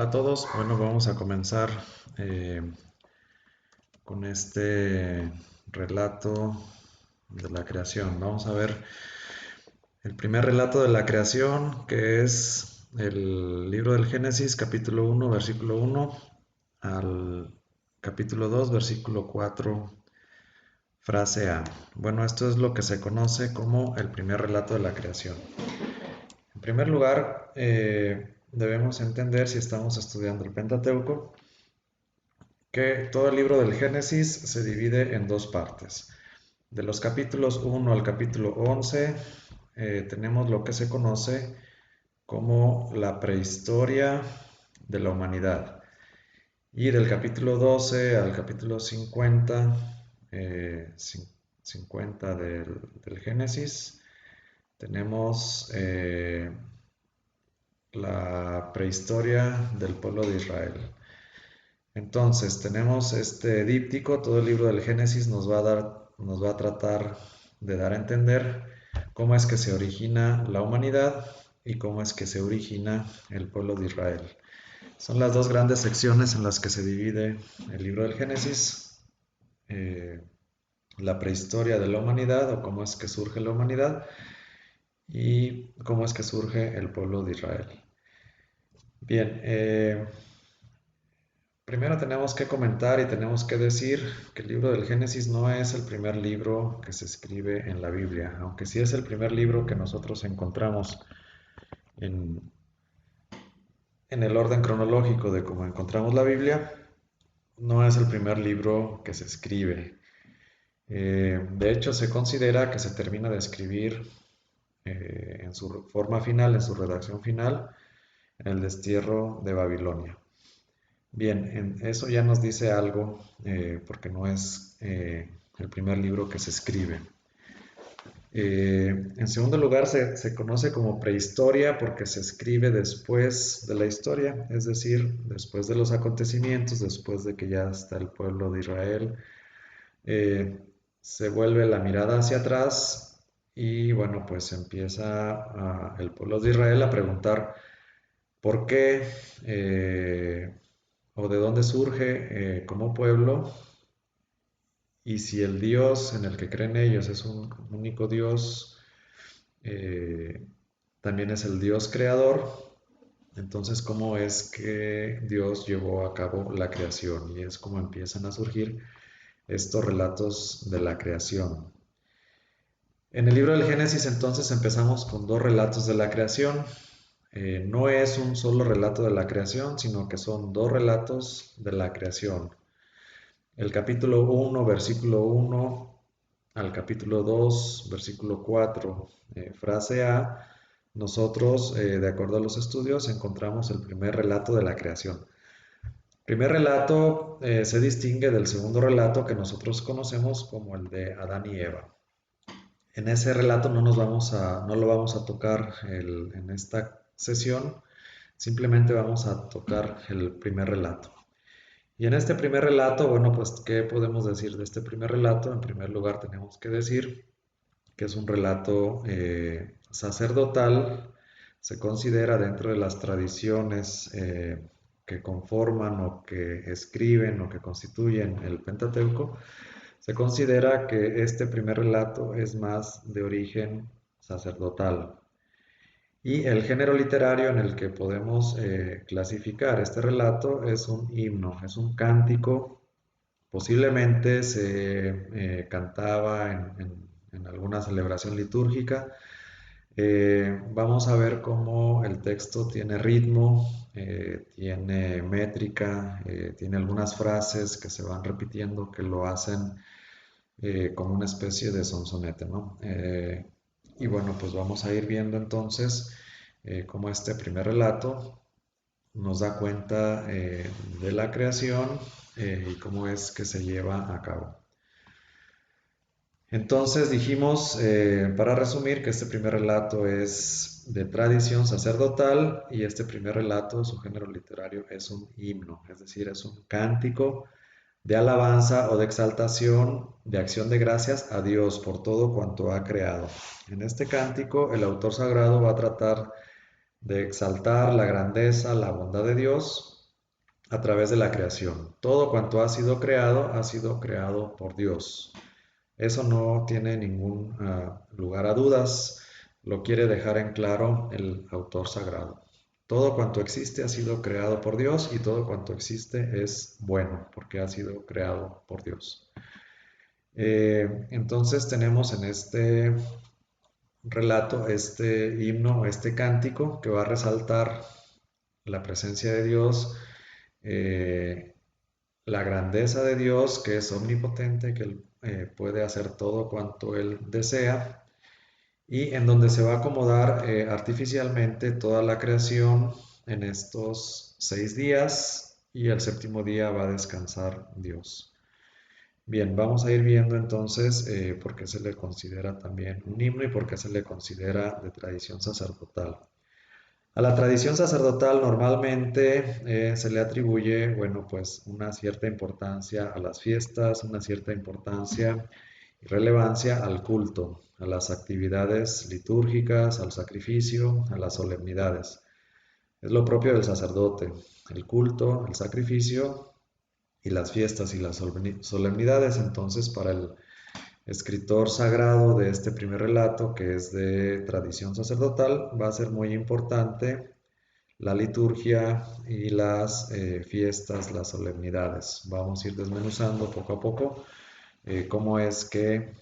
Hola a todos, bueno, vamos a comenzar eh, con este relato de la creación. Vamos a ver el primer relato de la creación, que es el libro del Génesis, capítulo 1, versículo 1, al capítulo 2, versículo 4, frase A. Bueno, esto es lo que se conoce como el primer relato de la creación. En primer lugar, debemos entender, si estamos estudiando el Pentateuco, que todo el libro del Génesis se divide en dos partes. De los capítulos 1 al capítulo 11 tenemos lo que se conoce como la prehistoria de la humanidad. Y del capítulo 12 al capítulo 50, 50 del Génesis, tenemos la prehistoria del pueblo de Israel. Entonces, tenemos este díptico, todo el libro del Génesis nos va a tratar de dar a entender cómo es que se origina la humanidad y cómo es que se origina el pueblo de Israel. Son las dos grandes secciones en las que se divide el libro del Génesis, la prehistoria de la humanidad o cómo es que surge la humanidad y cómo es que surge el pueblo de Israel. Bien, primero tenemos que comentar y tenemos que decir que el libro del Génesis no es el primer libro que se escribe en la Biblia, aunque sí es el primer libro que nosotros encontramos en, en el orden cronológico de cómo encontramos la Biblia, no es el primer libro que se escribe. De hecho, se considera que se termina de escribir en su forma final, en su redacción final, en el destierro de Babilonia. Bien, eso ya nos dice algo, porque no es el primer libro que se escribe. En segundo lugar, se conoce como prehistoria porque se escribe después de la historia, es decir, después de los acontecimientos, después de que ya está el pueblo de Israel. Se vuelve la mirada hacia atrás y bueno, pues empieza el pueblo de Israel a preguntar por qué o de dónde surge como pueblo, y si el Dios en el que creen ellos es un único Dios, eh, también es el Dios creador. Entonces, ¿cómo es que Dios llevó a cabo la creación? Y es como empiezan a surgir estos relatos de la creación. En el libro del Génesis entonces empezamos con dos relatos de la creación. No es un solo relato de la creación, sino que son dos relatos de la creación. El capítulo 1, versículo 1 al capítulo 2, versículo 4, frase A, nosotros, de acuerdo a los estudios, encontramos el primer relato de la creación. El primer relato se distingue del segundo relato que nosotros conocemos como el de Adán y Eva. En ese relato no lo vamos a tocar en esta sesión, simplemente vamos a tocar el primer relato. Y en este primer relato, bueno, pues, ¿qué podemos decir de este primer relato? En primer lugar, tenemos que decir que es un relato sacerdotal, se considera dentro de las tradiciones que conforman o que escriben o que constituyen el Pentateuco, se considera que este primer relato es más de origen sacerdotal. Y el género literario en el que podemos clasificar este relato es un himno, es un cántico. Posiblemente se cantaba en alguna celebración litúrgica. Vamos a ver cómo el texto tiene ritmo, tiene métrica, tiene algunas frases que se van repitiendo que lo hacen como una especie de sonsonete, ¿no? Y bueno, pues vamos a ir viendo entonces cómo este primer relato nos da cuenta de la creación y cómo es que se lleva a cabo. Entonces dijimos, para resumir, que este primer relato es de tradición sacerdotal y este primer relato, su género literario, es un himno, es decir, es un cántico de alabanza o de exaltación, de acción de gracias a Dios por todo cuanto ha creado. En este cántico, el autor sagrado va a tratar de exaltar la grandeza, la bondad de Dios a través de la creación. Todo cuanto ha sido creado por Dios. Eso no tiene ningún lugar a dudas, lo quiere dejar en claro el autor sagrado. Todo cuanto existe ha sido creado por Dios y todo cuanto existe es bueno porque ha sido creado por Dios. Entonces tenemos en este relato, este himno, este cántico que va a resaltar la presencia de Dios, eh, la grandeza de Dios, que es omnipotente, que Él puede hacer todo cuanto Él desea, y en donde se va a acomodar artificialmente toda la creación en estos 6 días, y el séptimo día va a descansar Dios. Bien, vamos a ir viendo entonces por qué se le considera también un himno y por qué se le considera de tradición sacerdotal. A la tradición sacerdotal normalmente se le atribuye, bueno, pues una cierta importancia a las fiestas, una cierta importancia y relevancia al culto, a las actividades litúrgicas, al sacrificio, a las solemnidades. Es lo propio del sacerdote, el culto, el sacrificio y las fiestas y las solemnidades. Entonces, para el escritor sagrado de este primer relato, que es de tradición sacerdotal, va a ser muy importante la liturgia y las fiestas, las solemnidades. Vamos a ir desmenuzando poco a poco cómo es que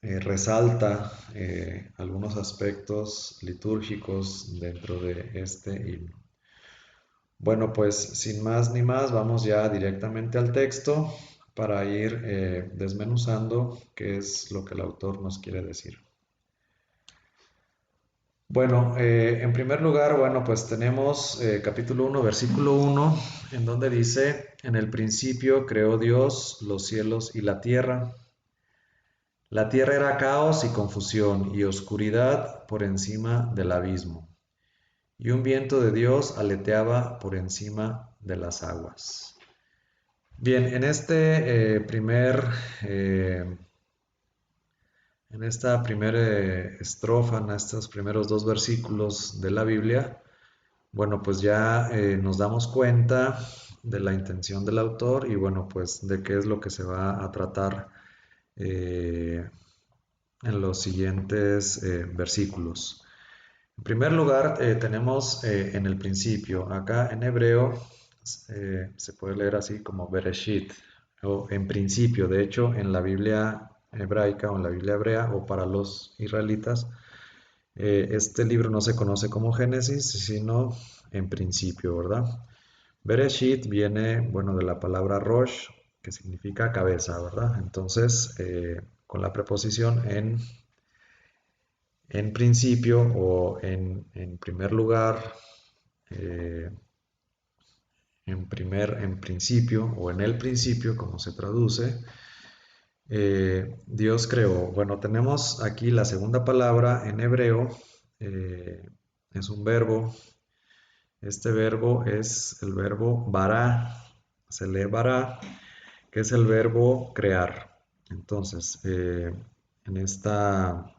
resalta algunos aspectos litúrgicos dentro de este himno. Bueno, pues sin más ni más, vamos ya directamente al texto para ir desmenuzando qué es lo que el autor nos quiere decir. Bueno, en primer lugar, bueno, pues tenemos capítulo 1, versículo 1, en donde dice, en el principio creó Dios los cielos y la tierra. La tierra era caos y confusión y oscuridad por encima del abismo, y un viento de Dios aleteaba por encima de las aguas. Bien, en este en esta primera estrofa, en estos primeros 2 versículos de la Biblia, bueno, pues ya nos damos cuenta de la intención del autor y bueno, pues de qué es lo que se va a tratar eh, en los siguientes versículos. En primer lugar, tenemos en el principio, acá en hebreo se puede leer así como Bereshit, o en principio. De hecho, en la Biblia hebraica o en la Biblia hebrea o para los israelitas, este libro no se conoce como Génesis, sino en principio, ¿verdad? Bereshit viene, bueno, de la palabra Rosh, que significa cabeza, ¿verdad? Entonces, con la preposición en principio o en primer lugar, eh, en principio o en el principio, como se traduce, Dios creó. Bueno, tenemos aquí la segunda palabra en hebreo, eh, es un verbo. Este verbo es el verbo bara, se lee bara, que es el verbo crear. Entonces, en esta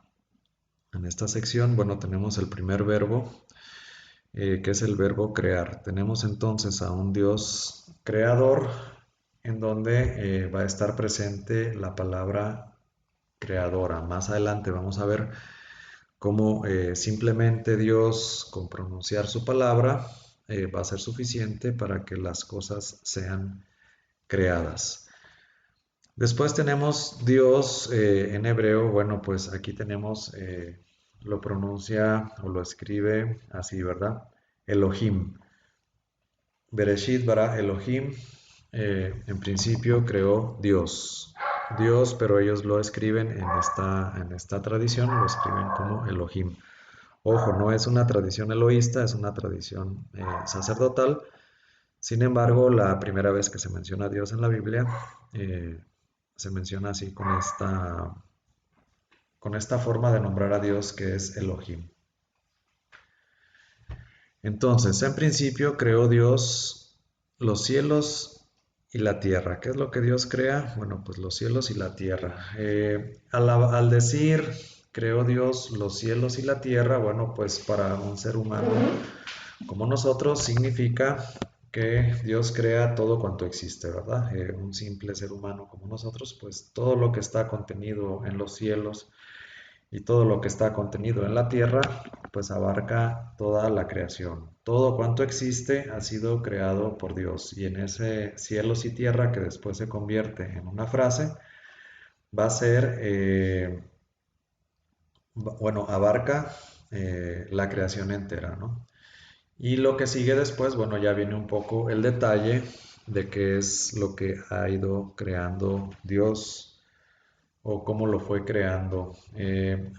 sección, bueno, tenemos el primer verbo, que es el verbo crear. Tenemos entonces a un Dios creador en donde va a estar presente la palabra creadora. Más adelante vamos a ver cómo simplemente Dios, con pronunciar su palabra, va a ser suficiente para que las cosas sean creadas. Después tenemos Dios en hebreo. Bueno, pues aquí tenemos, lo pronuncia o lo escribe así, ¿verdad? Elohim. Bereshit bara Elohim. En principio creó Dios. Dios, pero ellos lo escriben en esta tradición, lo escriben como Elohim. Ojo, no es una tradición eloísta, es una tradición sacerdotal. Sin embargo, la primera vez que se menciona a Dios en la Biblia, eh, se menciona así con esta forma de nombrar a Dios que es Elohim. Entonces, en principio creó Dios los cielos y la tierra. ¿Qué es lo que Dios crea? Bueno, pues los cielos y la tierra. Al decir creó Dios los cielos y la tierra, bueno, pues para un ser humano como nosotros significa que Dios crea todo cuanto existe, ¿verdad? Un simple ser humano como nosotros, pues todo lo que está contenido en los cielos y todo lo que está contenido en la tierra, pues abarca toda la creación. Todo cuanto existe ha sido creado por Dios y en ese cielos y tierra que después se convierte en una frase, va a ser, bueno, abarca la creación entera, ¿no? Y lo que sigue después, bueno, ya viene un poco el detalle de qué es lo que ha ido creando Dios o cómo lo fue creando.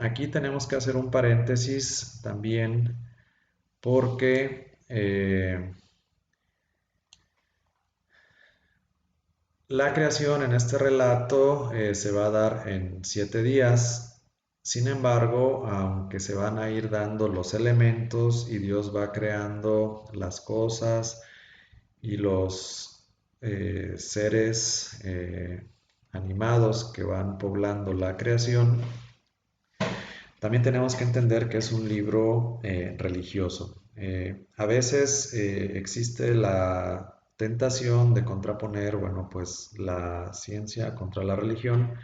Aquí tenemos que hacer un paréntesis también porque la creación en este relato se va a dar en 7 días. Sin embargo, aunque se van a ir dando los elementos y Dios va creando las cosas y los seres animados que van poblando la creación, también tenemos que entender que es un libro religioso. A veces existe la tentación de contraponer, bueno, pues la ciencia contra la religión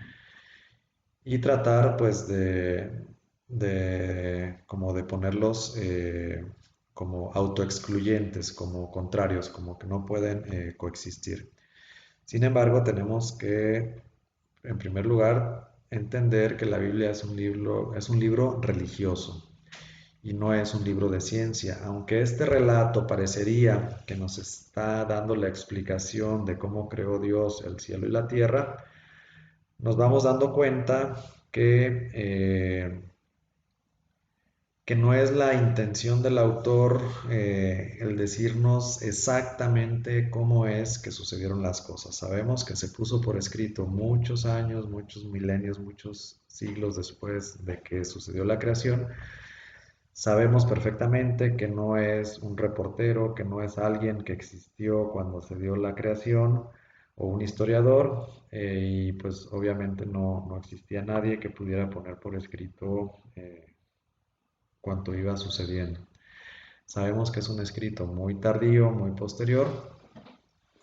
y tratar, pues, como de ponerlos como autoexcluyentes, como contrarios, como que no pueden coexistir. Sin embargo, tenemos que, en primer lugar, entender que la Biblia es un libro religioso y no es un libro de ciencia. Aunque este relato parecería que nos está dando la explicación de cómo creó Dios el cielo y la tierra, nos vamos dando cuenta que no es la intención del autor el decirnos exactamente cómo es que sucedieron las cosas. Sabemos que se puso por escrito muchos años, muchos milenios, muchos siglos después de que sucedió la creación. Sabemos perfectamente que no es un reportero, que no es alguien que existió cuando se dio la creación o un historiador, y pues obviamente no existía nadie que pudiera poner por escrito cuanto iba sucediendo. Sabemos que es un escrito muy tardío, muy posterior,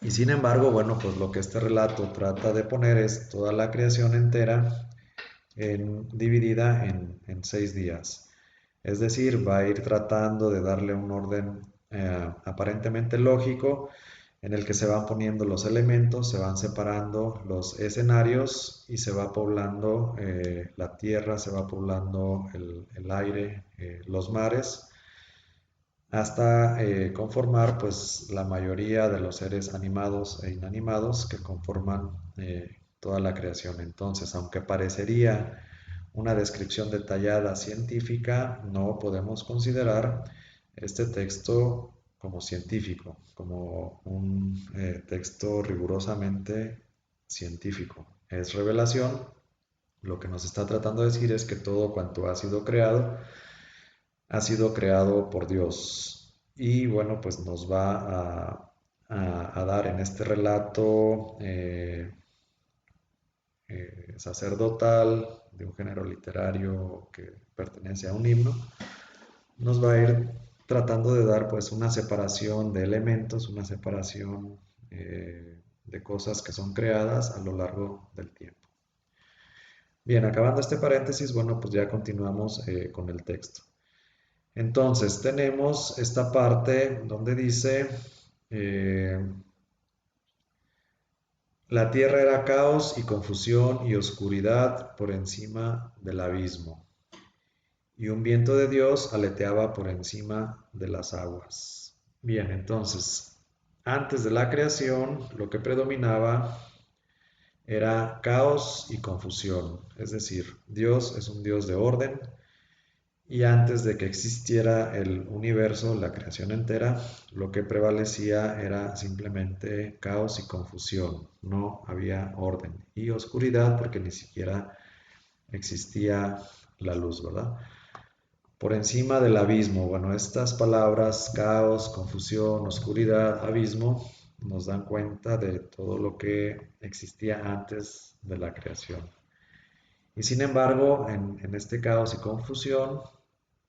y sin embargo, bueno, pues lo que este relato trata de poner es toda la creación entera dividida en 6 días. Es decir, va a ir tratando de darle un orden aparentemente lógico en el que se van poniendo los elementos, se van separando los escenarios y se va poblando la tierra, se va poblando el aire, los mares, hasta conformar pues la mayoría de los seres animados e inanimados que conforman toda la creación. Entonces, aunque parecería una descripción detallada científica, no podemos considerar este texto como científico, como un texto rigurosamente científico. Es revelación. Lo que nos está tratando de decir es que todo cuanto ha sido creado por Dios. Y bueno, pues nos va a dar en este relato sacerdotal de un género literario que pertenece a un himno, nos va a ir tratando de dar pues una separación de elementos, una separación de cosas que son creadas a lo largo del tiempo. Bien, acabando este paréntesis, bueno, pues ya continuamos con el texto. Entonces, tenemos esta parte donde dice, eh, la tierra era caos y confusión y oscuridad por encima del abismo, y un viento de Dios aleteaba por encima de las aguas. Bien, entonces, antes de la creación, lo que predominaba era caos y confusión, es decir, Dios es un Dios de orden, y antes de que existiera el universo, la creación entera, lo que prevalecía era simplemente caos y confusión, no había orden y oscuridad porque ni siquiera existía la luz, ¿verdad? Por encima del abismo, bueno, estas palabras, caos, confusión, oscuridad, abismo, nos dan cuenta de todo lo que existía antes de la creación. Y sin embargo, en este caos y confusión,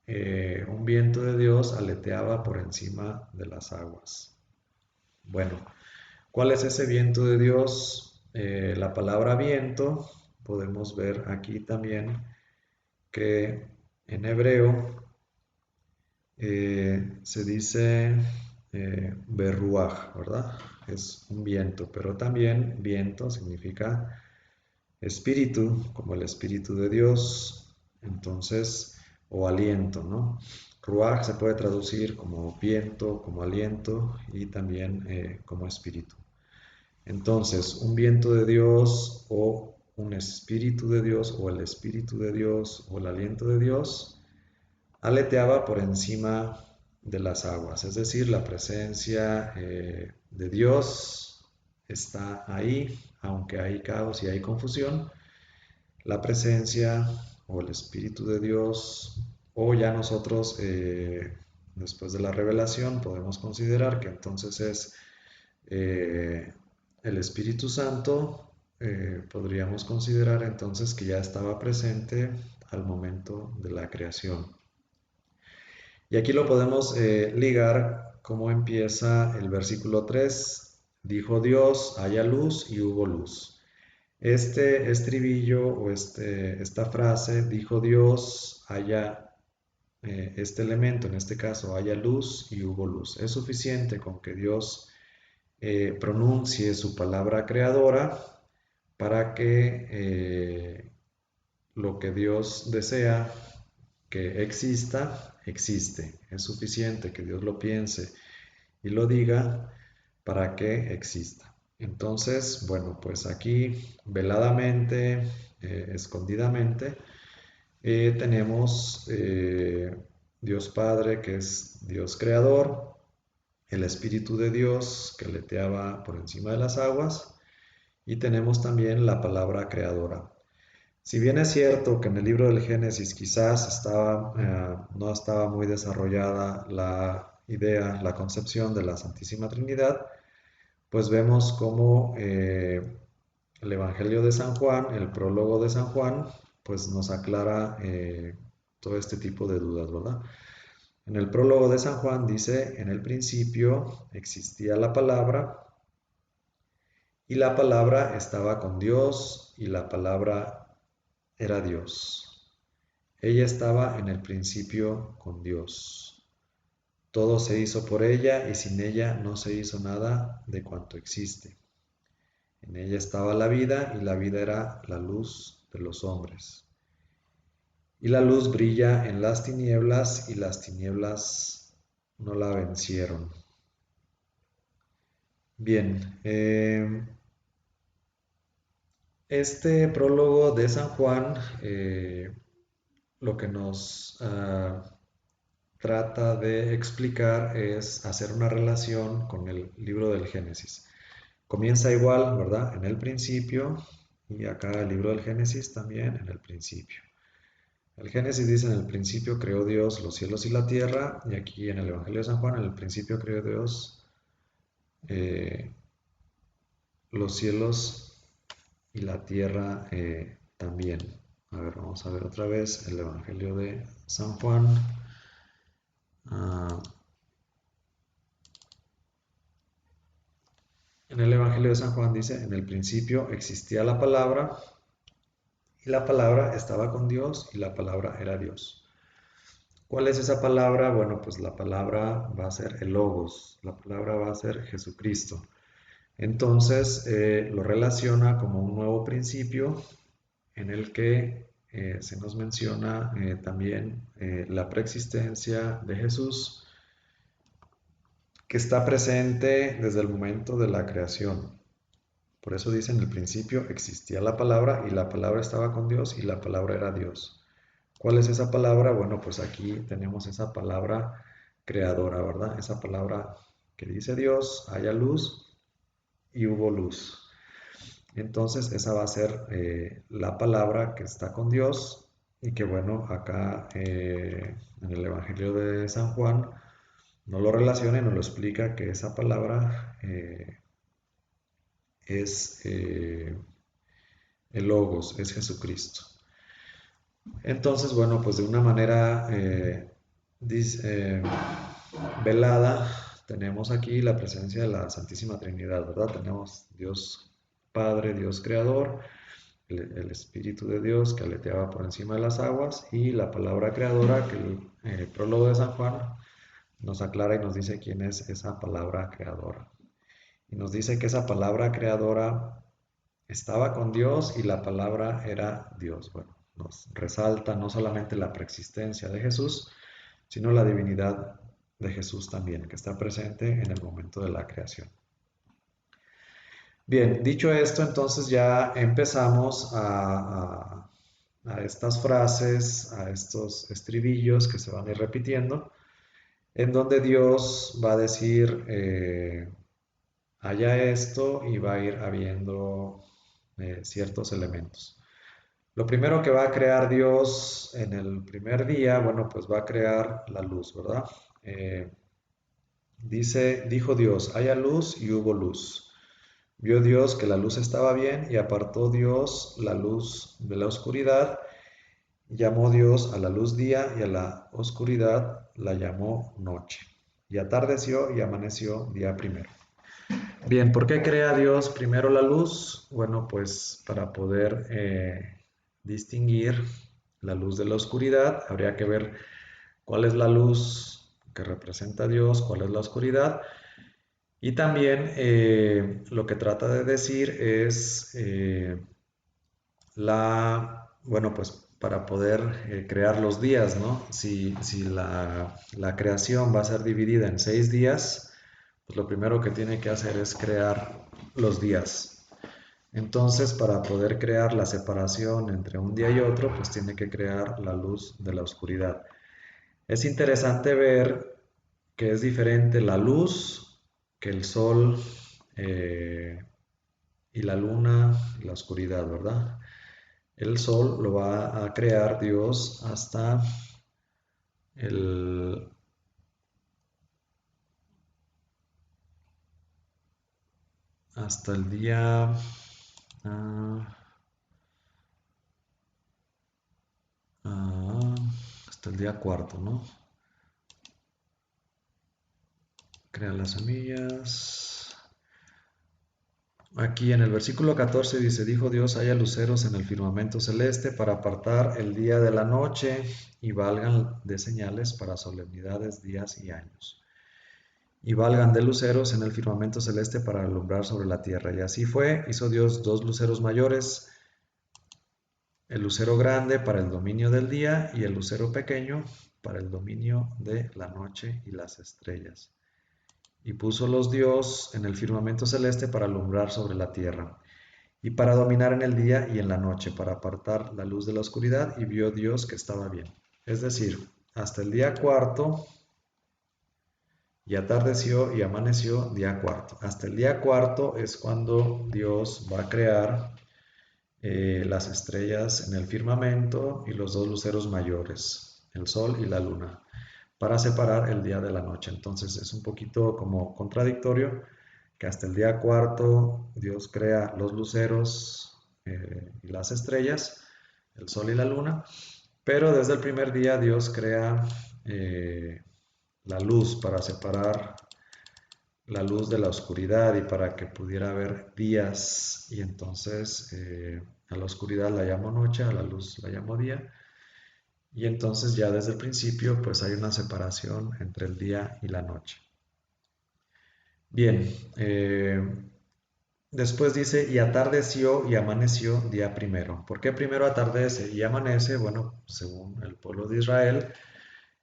un viento de Dios aleteaba por encima de las aguas. Bueno, ¿cuál es ese viento de Dios? La palabra viento, podemos ver aquí también que en hebreo se dice berruaj, ¿verdad? Es un viento, pero también viento significa espíritu, como el espíritu de Dios, entonces, o aliento, ¿no? Ruaj se puede traducir como viento, como aliento y también como espíritu. Entonces, un viento de Dios o un espíritu de Dios o el espíritu de Dios o el aliento de Dios aleteaba por encima de las aguas, es decir, la presencia de Dios está ahí, aunque hay caos y hay confusión, la presencia o el Espíritu de Dios, o ya nosotros, después de la revelación, podemos considerar que entonces es eh, el Espíritu Santo, podríamos considerar entonces que ya estaba presente al momento de la creación. Y aquí lo podemos ligar cómo empieza el versículo 3. Dijo Dios, haya luz y hubo luz. Este estribillo o esta frase, dijo Dios, haya este elemento, en este caso, haya luz y hubo luz. Es suficiente con que Dios pronuncie su palabra creadora para que lo que Dios desea que exista, existe. Es suficiente que Dios lo piense y lo diga para que exista. Entonces, bueno, pues aquí veladamente, escondidamente, tenemos Dios Padre, que es Dios Creador, el Espíritu de Dios que leteaba por encima de las aguas, y tenemos también la palabra creadora. Si bien es cierto que en el libro del Génesis quizás no estaba muy desarrollada la idea, la concepción de la Santísima Trinidad, pues vemos cómo el Evangelio de San Juan, el prólogo de San Juan, pues nos aclara todo este tipo de dudas, ¿verdad? En el prólogo de San Juan dice, en el principio existía la palabra y la palabra estaba con Dios y la palabra era Dios. Ella estaba en el principio con Dios. Todo se hizo por ella y sin ella no se hizo nada de cuanto existe. En ella estaba la vida y la vida era la luz de los hombres. Y la luz brilla en las tinieblas y las tinieblas no la vencieron. Bien, este prólogo de San Juan lo que nos trata de explicar es hacer una relación con el libro del Génesis. Comienza igual, ¿verdad? En el principio, y acá el libro del Génesis también en el principio. El Génesis dice, en el principio creó Dios los cielos y la tierra, y aquí en el Evangelio de San Juan, en el principio creó Dios eh, los cielos y la tierra también. A ver, vamos a ver otra vez el Evangelio de San Juan. Ah, en el Evangelio de San Juan dice, en el principio existía la palabra, y la palabra estaba con Dios, y la palabra era Dios. ¿Cuál es esa palabra? Bueno, pues la palabra va a ser el Logos, la palabra va a ser Jesucristo. Entonces lo relaciona como un nuevo principio en el que se nos menciona también la preexistencia de Jesús, que está presente desde el momento de la creación. Por eso dice, en el principio existía la palabra y la palabra estaba con Dios y la palabra era Dios. ¿Cuál es esa palabra? Bueno, pues aquí tenemos esa palabra creadora, ¿verdad? Esa palabra que dice Dios, haya luz y hubo luz. Entonces esa va a ser la palabra que está con Dios y que bueno, acá en el Evangelio de San Juan no lo relaciona y nos lo explica que esa palabra es el Logos, es Jesucristo. Entonces, bueno, pues de una manera velada tenemos aquí la presencia de la Santísima Trinidad, ¿verdad? Tenemos Dios Padre, Dios Creador, el Espíritu de Dios que aleteaba por encima de las aguas y la palabra creadora que el prólogo de San Juan nos aclara y nos dice quién es esa palabra creadora. Y nos dice que esa palabra creadora estaba con Dios y la palabra era Dios. Bueno, nos resalta no solamente la preexistencia de Jesús, sino la divinidad de Jesús también, que está presente en el momento de la creación. Bien, dicho esto, entonces ya empezamos a estas frases, a estos estribillos que se van a ir repitiendo, en donde Dios va a decir, haya esto y va a ir habiendo ciertos elementos. Lo primero que va a crear Dios en el primer día, bueno, pues va a crear la luz, ¿verdad? Eh, dijo Dios, haya luz y hubo luz. Vio Dios que la luz estaba bien y apartó Dios la luz de la oscuridad. Llamó Dios a la luz día y a la oscuridad la llamó noche. Y atardeció y amaneció día primero. Bien, ¿por qué crea Dios primero la luz? Bueno, pues para poder distinguir la luz de la oscuridad, habría que ver cuál es la luz que representa a Dios, cuál es la oscuridad. Y también lo que trata de decir es bueno, pues para poder crear los días, ¿no? Si la creación va a ser dividida en 6 días, pues lo primero que tiene que hacer es crear los días. Entonces, para poder crear la separación entre un día y otro, pues tiene que crear la luz de la oscuridad. Es interesante ver que es diferente la luz que el sol y la luna y la oscuridad, ¿verdad? El sol lo va a crear Dios el, hasta el día, ah, ah, hasta el día cuarto, ¿no? Crea las semillas. Aquí en el versículo 14 dice, dijo Dios, haya luceros en el firmamento celeste para apartar el día de la noche y valgan de señales para solemnidades, días y años. Y valgan de luceros en el firmamento celeste para alumbrar sobre la tierra. Y así fue, hizo Dios 2 luceros mayores, el lucero grande para el dominio del día y el lucero pequeño para el dominio de la noche y las estrellas. Y púsolos Dios en el firmamento celeste para alumbrar sobre la tierra, y para dominar en el día y en la noche, para apartar la luz de la oscuridad, y vio Dios que estaba bien. Es decir, hasta el día cuarto, y atardeció y amaneció día cuarto. Hasta el día cuarto es cuando Dios va a crear las estrellas en el firmamento y los 2 luceros mayores, el sol y la luna, para separar el día de la noche. Entonces es un poquito como contradictorio que hasta el día cuarto Dios crea los luceros y las estrellas, el sol y la luna, pero desde el primer día Dios crea la luz para separar la luz de la oscuridad y para que pudiera haber días, y entonces a la oscuridad la llamo noche, a la luz la llamo día, y entonces ya desde el principio pues hay una separación entre el día y la noche. Bien, después dice, y atardeció y amaneció día primero. ¿Por qué primero atardece y amanece? Bueno, según el pueblo de Israel,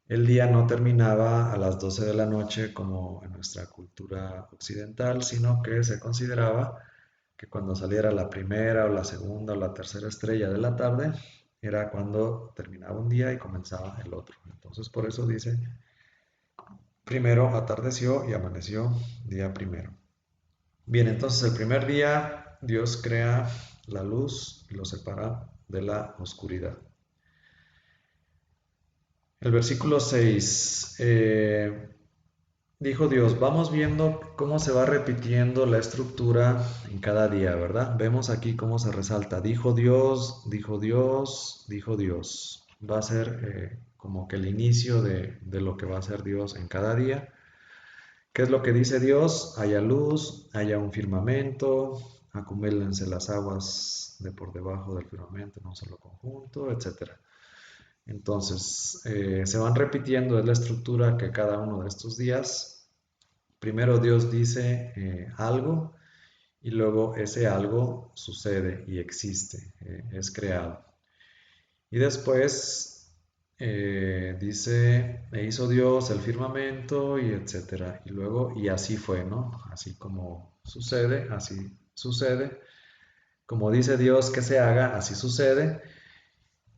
el día no terminaba a las 12 de la noche como en nuestra cultura occidental, sino que se consideraba que cuando saliera la primera o la segunda o la tercera estrella de la tarde, era cuando terminaba un día y comenzaba el otro. Entonces por eso dice, primero atardeció y amaneció día primero. Bien, entonces el primer día Dios crea la luz y lo separa de la oscuridad. El versículo 6. dijo Dios, vamos viendo cómo se va repitiendo la estructura en cada día, ¿verdad? Vemos aquí cómo se resalta, dijo Dios, dijo Dios, dijo Dios. Va a ser como que el inicio de lo que va a ser Dios en cada día. ¿Qué es lo que dice Dios? Haya luz, haya un firmamento, acumúlense las aguas de por debajo del firmamento en un solo conjunto, etcétera. Entonces, se van repitiendo, es la estructura que cada uno de estos días, primero Dios dice algo y luego ese algo sucede y existe, es creado. Y después dice, e hizo Dios el firmamento y etcétera. Y luego, y así fue, ¿no? Así como sucede, así sucede. Como dice Dios que se haga, así sucede.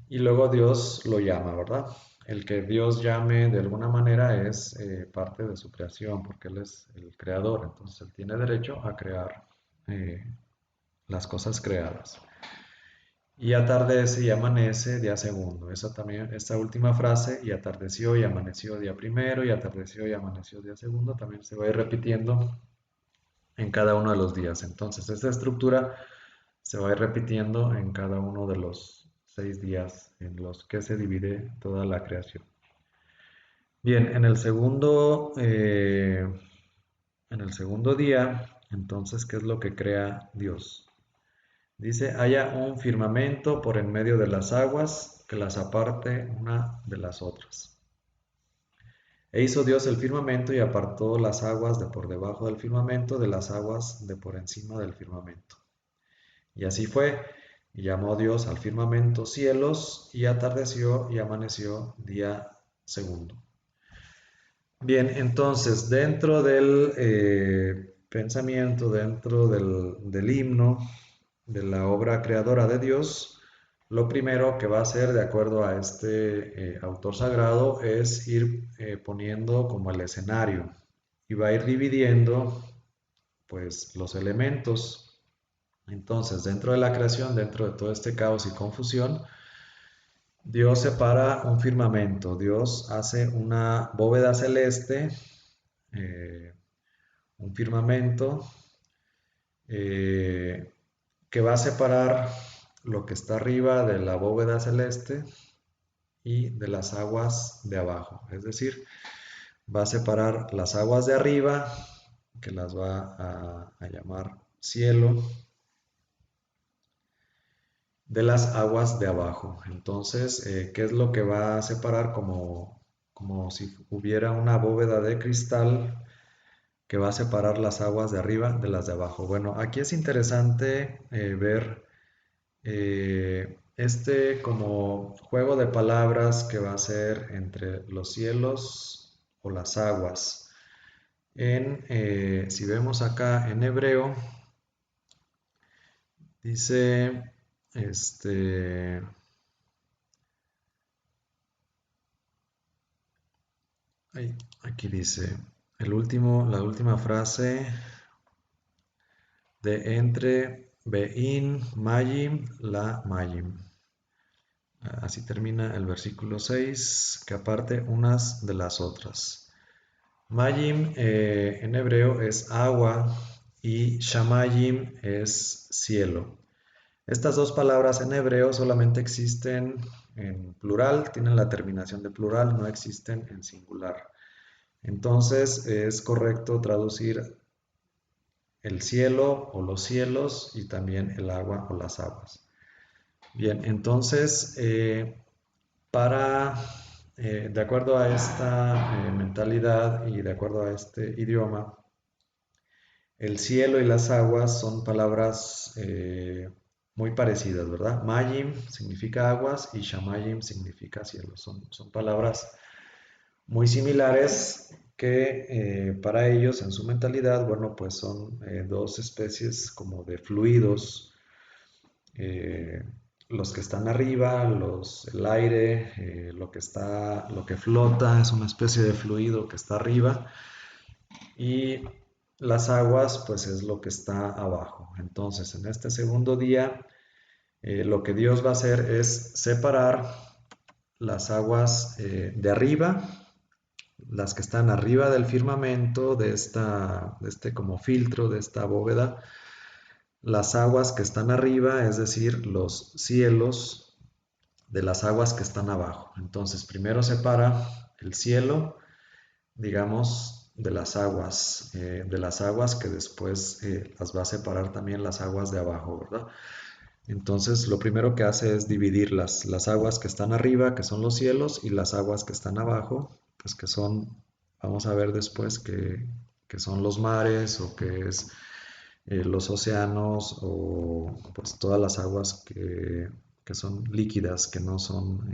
Y luego Dios lo llama, ¿verdad? El que Dios llame de alguna manera es parte de su creación, porque Él es el creador, entonces Él tiene derecho a crear eh, las cosas creadas. Y atardece y amanece día segundo. Esa también, esta última frase, y atardeció y amaneció día primero, y atardeció y amaneció día segundo, también se va a ir repitiendo en cada uno de los días. Entonces, esta estructura se va a ir repitiendo en cada uno de los 6 días en los que se divide toda la creación. Bien, en el segundo día, entonces, ¿qué es lo que crea Dios? Dice, haya un firmamento por en medio de las aguas que las aparte una de las otras. E hizo Dios el firmamento y apartó las aguas de por debajo del firmamento de las aguas de por encima del firmamento. Y así fue, y llamó Dios al firmamento cielos, y atardeció y amaneció día segundo. Bien, entonces, dentro del pensamiento, dentro del himno, de la obra creadora de Dios, lo primero que va a hacer, de acuerdo a este autor sagrado, es ir poniendo como el escenario y va a ir dividiendo pues los elementos. Entonces, dentro de la creación, dentro de todo este caos y confusión, Dios separa un firmamento, Dios hace una bóveda celeste, eh, un firmamento eh, que va a separar lo que está arriba de la bóveda celeste y de las aguas de abajo. Es decir, va a separar las aguas de arriba, que las va a llamar cielo, de las aguas de abajo. Entonces, ¿qué es lo que va a separar? Como si hubiera una bóveda de cristal que va a separar las aguas de arriba de las de abajo. Bueno, aquí es interesante ver este como juego de palabras que va a ser entre los cielos o las aguas. Si vemos acá en hebreo, dice, aquí dice, la última frase de entre Bein, Mayim, La Mayim. Así termina el versículo 6, que aparte unas de las otras. Mayim en hebreo es agua y Shamayim es cielo. Estas dos palabras en hebreo solamente existen en plural, tienen la terminación de plural, no existen en singular. Entonces es correcto traducir el cielo o los cielos y también el agua o las aguas. Bien, entonces para, de acuerdo a esta mentalidad y de acuerdo a este idioma, el cielo y las aguas son palabras muy parecidas, ¿verdad? Mayim significa aguas y Shamayim significa cielo. Son palabras muy similares que para ellos en su mentalidad, bueno, pues son dos especies como de fluidos. eh, los que están arriba, el aire, lo que flota es una especie de fluido que está arriba y las aguas pues es lo que está abajo. Entonces en este segundo día lo que Dios va a hacer es separar las aguas de arriba, las que están arriba del firmamento, de este como filtro, de esta bóveda, las aguas que están arriba, es decir, los cielos de las aguas que están abajo. Entonces, primero separa el cielo, digamos, de las aguas que después las va a separar también las aguas de abajo, ¿verdad? Entonces, lo primero que hace es dividir las aguas que están arriba, que son los cielos, y las aguas que están abajo, pues que son, vamos a ver después, que son los mares o que es los océanos o pues todas las aguas que son líquidas, que no son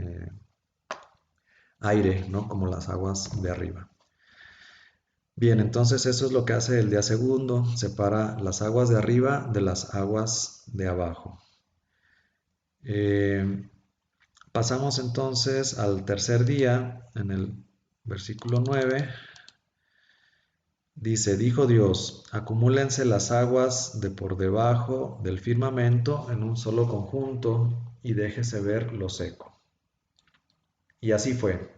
aire, ¿no? Como las aguas de arriba. Bien, entonces eso es lo que hace el día segundo, separa las aguas de arriba de las aguas de abajo. Eh, Pasamos entonces al tercer día, en el versículo 9, dice, dijo Dios, acumúlense las aguas de por debajo del firmamento en un solo conjunto y déjese ver lo seco. Y así fue.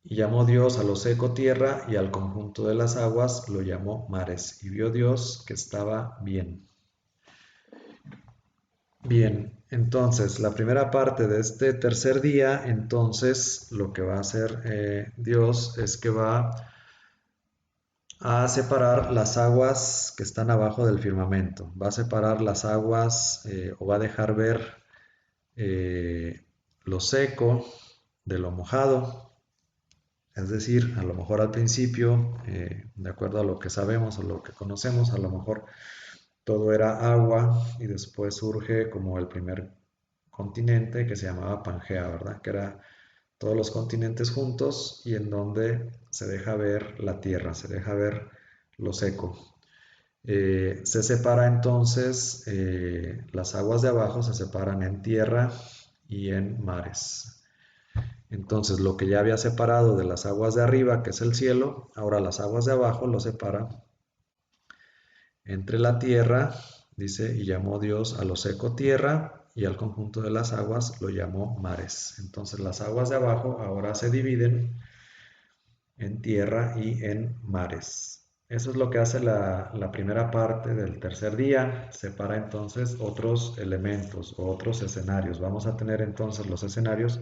Y llamó Dios a lo seco tierra y al conjunto de las aguas lo llamó mares. Y vio Dios que estaba bien. Bien, entonces la primera parte de este tercer día, entonces lo que va a hacer Dios es que va a separar las aguas que están abajo del firmamento. Va a separar las aguas o va a dejar ver eh, lo seco de lo mojado. Es decir, a lo mejor al principio, de acuerdo a lo que sabemos o lo que conocemos, a lo mejor todo era agua y después surge como el primer continente que se llamaba Pangea, ¿verdad? Que era todos los continentes juntos y en donde se deja ver la tierra, se deja ver lo seco. Se separa entonces, las aguas de abajo se separan en tierra y en mares. Entonces lo que ya había separado de las aguas de arriba, que es el cielo, ahora las aguas de abajo lo separa entre la tierra, dice, y llamó Dios a lo seco tierra y al conjunto de las aguas lo llamó mares. Entonces las aguas de abajo ahora se dividen en tierra y en mares. Eso es lo que hace la primera parte del tercer día. Separa entonces otros elementos o otros escenarios. Vamos a tener entonces los escenarios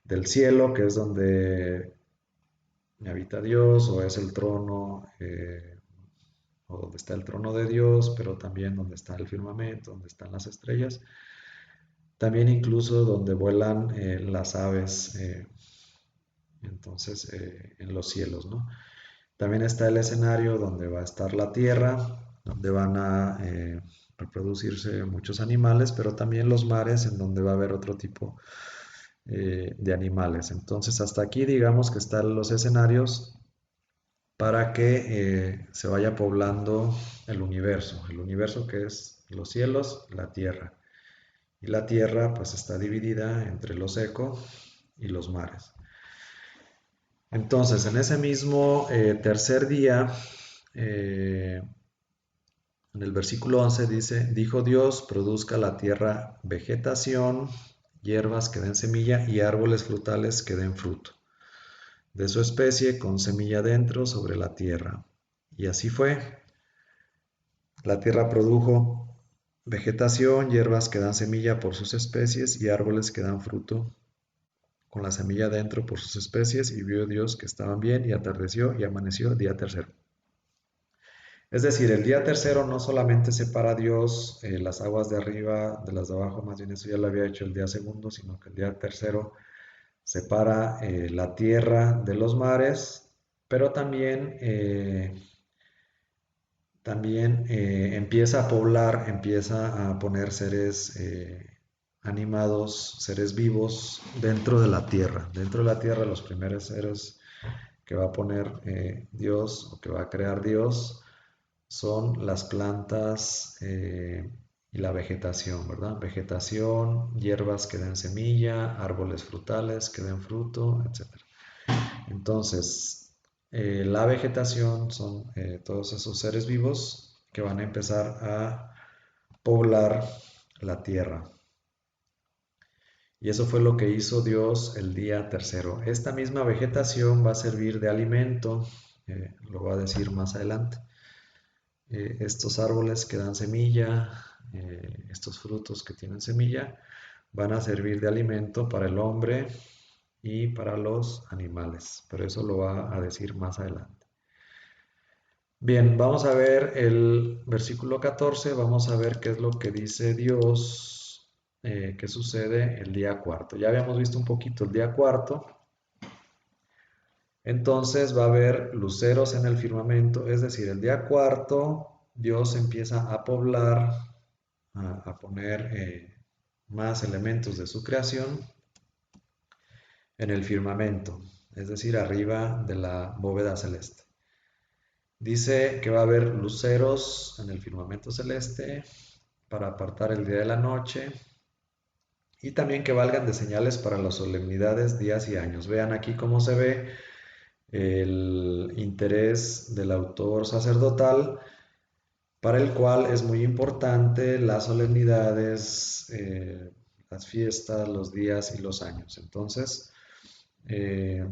del cielo, que es donde habita Dios, o es el trono, o donde está el trono de Dios, pero también donde está el firmamento, donde están las estrellas. También incluso donde vuelan las aves, entonces en los cielos, ¿no? También está el escenario donde va a estar la tierra, donde van a reproducirse muchos animales, pero también los mares en donde va a haber otro tipo de animales. Entonces hasta aquí digamos que están los escenarios para que se vaya poblando el universo que es los cielos, la tierra. Y la tierra pues está dividida entre lo seco y los mares. Entonces, en ese mismo tercer día, eh, en el versículo 11 dice, dijo Dios, produzca la tierra vegetación, hierbas que den semilla y árboles frutales que den fruto, de su especie con semilla dentro sobre la tierra. Y así fue. La tierra produjo vegetación, hierbas que dan semilla por sus especies y árboles que dan fruto con la semilla dentro por sus especies, y vio Dios que estaban bien, y atardeció y amaneció día tercero. Es decir, el día tercero no solamente separa Dios las aguas de arriba de las de abajo, más bien eso ya lo había hecho el día segundo, sino que el día tercero separa la tierra de los mares, pero también empieza a poblar, empieza a poner seres animados, seres vivos dentro de la tierra. Dentro de la tierra los primeros seres que va a poner Dios o que va a crear Dios son las plantas y la vegetación, ¿verdad? Vegetación, hierbas que den semilla, árboles frutales que den fruto, etc. Entonces, la vegetación son todos esos seres vivos que van a empezar a poblar la tierra. Y eso fue lo que hizo Dios el día tercero. Esta misma vegetación va a servir de alimento, lo va a decir más adelante. Estos árboles que dan semilla, estos frutos que tienen semilla, van a servir de alimento para el hombre y para los animales. Pero eso lo va a decir más adelante. Bien, vamos a ver el versículo 14, vamos a ver qué es lo que dice Dios, qué sucede el día cuarto. Ya habíamos visto un poquito el día cuarto, entonces va a haber luceros en el firmamento, es decir, el día cuarto Dios empieza a poblar, a poner más elementos de su creación en el firmamento, es decir, arriba de la bóveda celeste. Dice que va a haber luceros en el firmamento celeste para apartar el día de la noche y también que valgan de señales para las solemnidades, días y años. Vean aquí cómo se ve el interés del autor sacerdotal, para el cual es muy importante las solemnidades, las fiestas, los días y los años. Entonces, eh,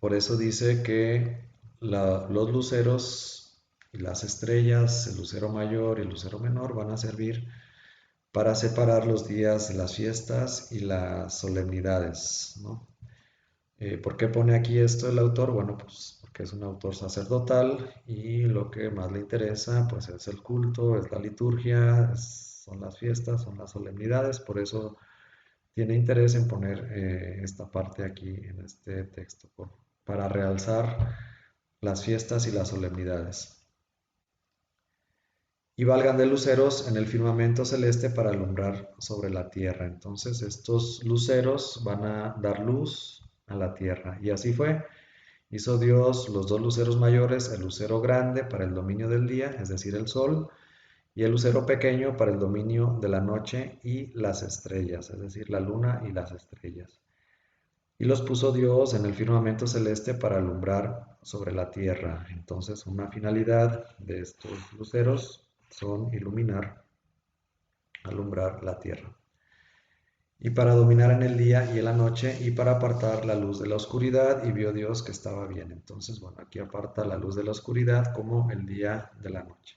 por eso dice que los luceros y las estrellas, el lucero mayor y el lucero menor, van a servir para separar los días de las fiestas y las solemnidades, ¿no? ¿Por qué pone aquí esto el autor? Bueno, pues porque es un autor sacerdotal y lo que más le interesa pues es el culto, es la liturgia, son las fiestas, son las solemnidades, por eso tiene interés en poner esta parte aquí en este texto, para realzar las fiestas y las solemnidades. Y valgan de luceros en el firmamento celeste para alumbrar sobre la tierra. Entonces estos luceros van a dar luz a la tierra. Y así fue. Hizo Dios los dos luceros mayores, el lucero grande para el dominio del día, es decir, el sol, y el lucero pequeño para el dominio de la noche y las estrellas, es decir, la luna y las estrellas. Y los puso Dios en el firmamento celeste para alumbrar sobre la tierra. Entonces, una finalidad de estos luceros son iluminar, alumbrar la tierra. Y para dominar en el día y en la noche, y para apartar la luz de la oscuridad, y vio Dios que estaba bien. Entonces, bueno, aquí aparta la luz de la oscuridad como el día de la noche.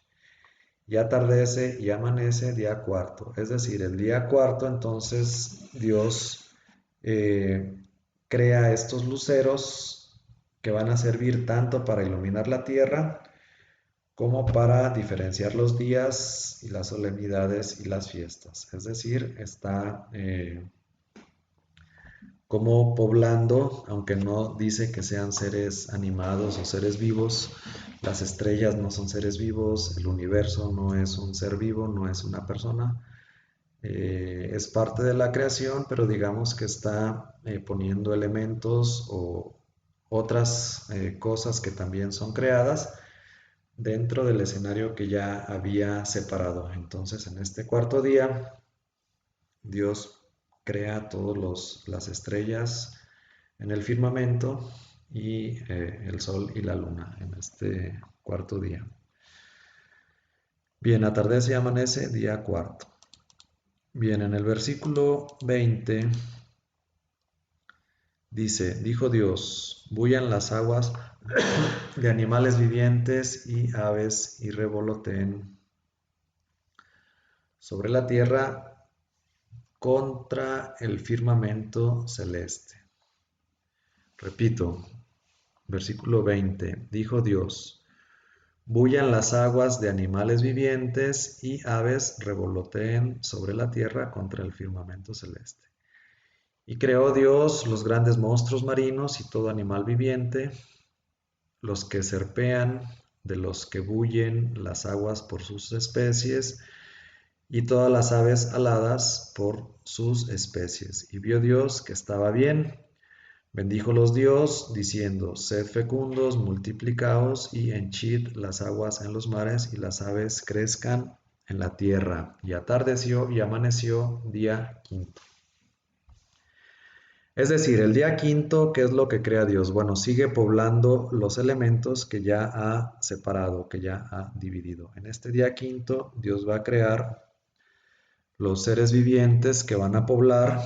Y atardece y amanece día cuarto. Es decir, el día cuarto, entonces Dios crea estos luceros que van a servir tanto para iluminar la tierra como para diferenciar los días y las solemnidades y las fiestas. Es decir, está como poblando, aunque no dice que sean seres animados o seres vivos, las estrellas no son seres vivos, el universo no es un ser vivo, no es una persona, es parte de la creación, pero digamos que está poniendo elementos o otras cosas que también son creadas dentro del escenario que ya había separado. Entonces, en este cuarto día, Dios crea todas las estrellas en el firmamento y el sol y la luna en este cuarto día. Bien, atardece y amanece, día cuarto. Bien, en el versículo 20 dice, dijo Dios, bullan las aguas de animales vivientes y aves y revoloteen sobre la tierra contra el firmamento celeste. Repito, versículo 20, dijo Dios, bullan las aguas de animales vivientes y aves revoloteen sobre la tierra contra el firmamento celeste. Y creó Dios los grandes monstruos marinos y todo animal viviente, los que serpean, de los que bullen las aguas por sus especies, y todas las aves aladas por sus especies. Y vio Dios que estaba bien. Bendíjolos Dios, diciendo, sed fecundos, multiplicaos y henchid las aguas en los mares y las aves crezcan en la tierra. Y atardeció y amaneció día quinto. Es decir, el día quinto, ¿qué es lo que crea Dios? Bueno, sigue poblando los elementos que ya ha separado, que ya ha dividido. En este día quinto, Dios va a crear los seres vivientes que van a poblar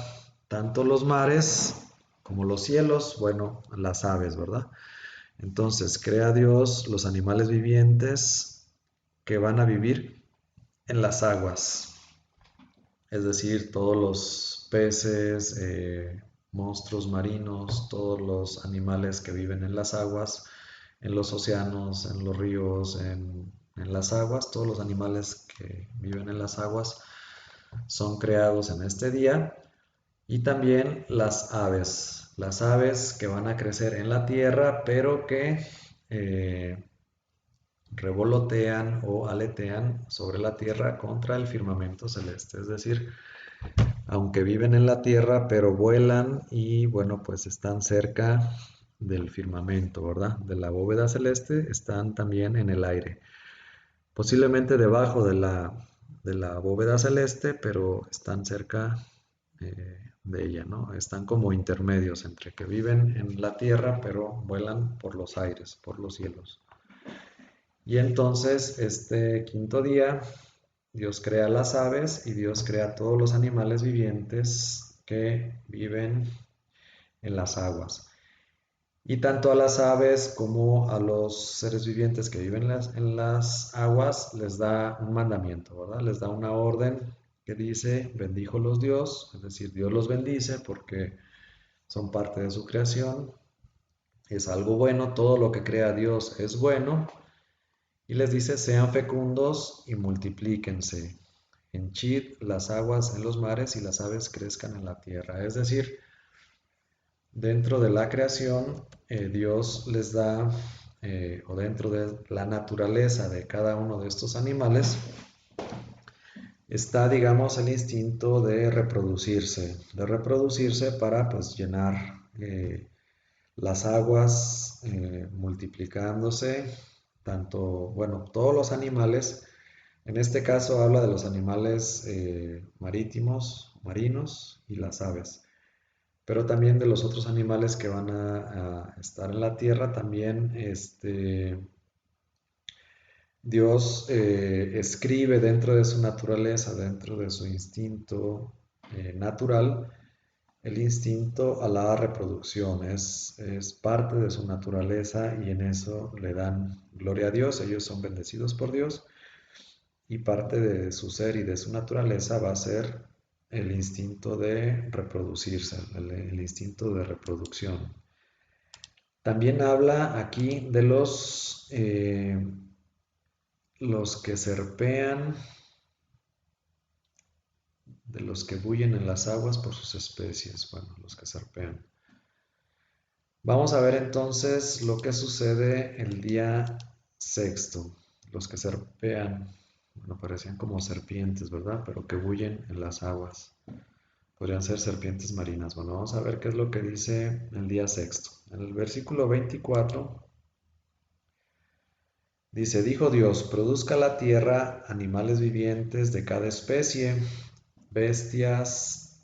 tanto los mares como los cielos, bueno, las aves, ¿verdad? Entonces, crea Dios los animales vivientes que van a vivir en las aguas, es decir, todos los peces, monstruos marinos, todos los animales que viven en las aguas, en los océanos, en los ríos, en las aguas, todos los animales que viven en las aguas son creados en este día. Y también las aves que van a crecer en la tierra, pero que revolotean o aletean sobre la tierra contra el firmamento celeste. Es decir, aunque viven en la tierra, pero vuelan y bueno, pues están cerca del firmamento, ¿verdad? De la bóveda celeste, están también en el aire. Posiblemente debajo de la bóveda celeste, pero están cerca de ella, ¿no? Están como intermedios entre que viven en la tierra, pero vuelan por los aires, por los cielos. Y entonces, este quinto día, Dios crea las aves y Dios crea todos los animales vivientes que viven en las aguas. Y tanto a las aves como a los seres vivientes que viven en las aguas les da un mandamiento, ¿verdad? Les da una orden que dice, bendíjolos Dios, es decir, Dios los bendice porque son parte de su creación, es algo bueno, todo lo que crea Dios es bueno, y les dice, sean fecundos y multiplíquense, henchid las aguas en los mares y las aves crezcan en la tierra. Es decir, dentro de la creación, Dios les da, o dentro de la naturaleza de cada uno de estos animales, está, digamos, el instinto de reproducirse para, pues, llenar las aguas, multiplicándose, tanto, bueno, todos los animales, en este caso habla de los animales marítimos, marinos y las aves, pero también de los otros animales que van a estar en la tierra, también Dios escribe dentro de su naturaleza, dentro de su instinto natural, el instinto a la reproducción. Es parte de su naturaleza y en eso le dan gloria a Dios. Ellos son bendecidos por Dios y parte de su ser y de su naturaleza va a ser el instinto de reproducirse, el instinto de reproducción. También habla aquí de los que serpean, de los que bullen en las aguas por sus especies, bueno, los que serpean. Vamos a ver entonces lo que sucede el día sexto. Los que serpean, bueno, parecían como serpientes, ¿verdad? Pero que bullen en las aguas. Podrían ser serpientes marinas. Bueno, vamos a ver qué es lo que dice el día sexto. En el versículo 24 dice, dijo Dios, produzca la tierra animales vivientes de cada especie, bestias,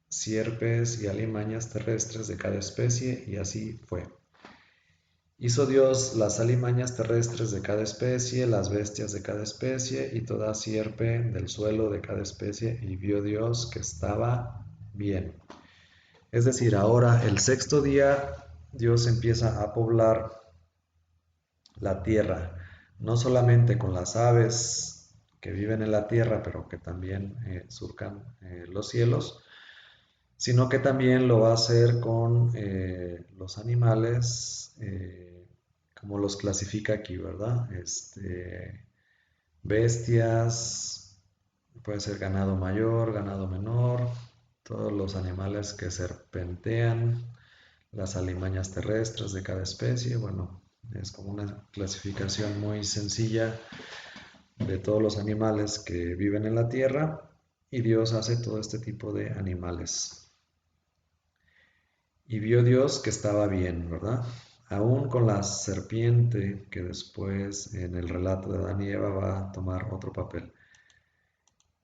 sierpes y alimañas terrestres de cada especie, y así fue. Hizo Dios las alimañas terrestres de cada especie, las bestias de cada especie y toda sierpe del suelo de cada especie, y vio Dios que estaba bien. Es decir, ahora el sexto día Dios empieza a poblar la tierra, no solamente con las aves que viven en la tierra, pero que también surcan los cielos, sino que también lo va a hacer con los animales, como los clasifica aquí, ¿verdad? Bestias, puede ser ganado mayor, ganado menor, todos los animales que serpentean, las alimañas terrestres de cada especie, bueno, es como una clasificación muy sencilla de todos los animales que viven en la tierra, y Dios hace todo este tipo de animales. Y vio Dios que estaba bien, ¿verdad? Aún con la serpiente, que después en el relato de Adán y Eva va a tomar otro papel.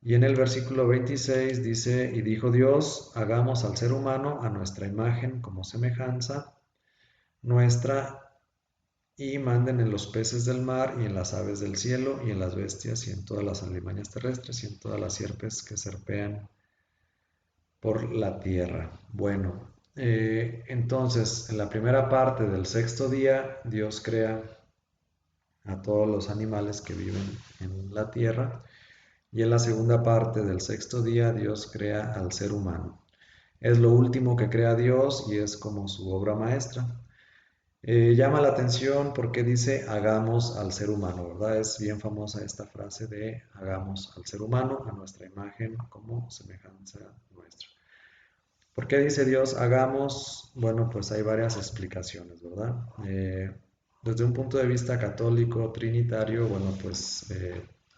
Y en el versículo 26 dice, y dijo Dios, hagamos al ser humano a nuestra imagen como semejanza nuestra, y manden en los peces del mar y en las aves del cielo y en las bestias y en todas las alimañas terrestres y en todas las sierpes que serpean por la tierra. Bueno, entonces en la primera parte del sexto día Dios crea a todos los animales que viven en la tierra y en la segunda parte del sexto día Dios crea al ser humano. Es lo último que crea Dios y es como su obra maestra. Llama la atención porque dice hagamos al ser humano, ¿verdad? Es bien famosa esta frase de hagamos al ser humano a nuestra imagen como semejanza nuestra. ¿Por qué dice Dios hagamos? Bueno, pues hay varias explicaciones, ¿verdad? Desde un punto de vista católico, trinitario, bueno, pues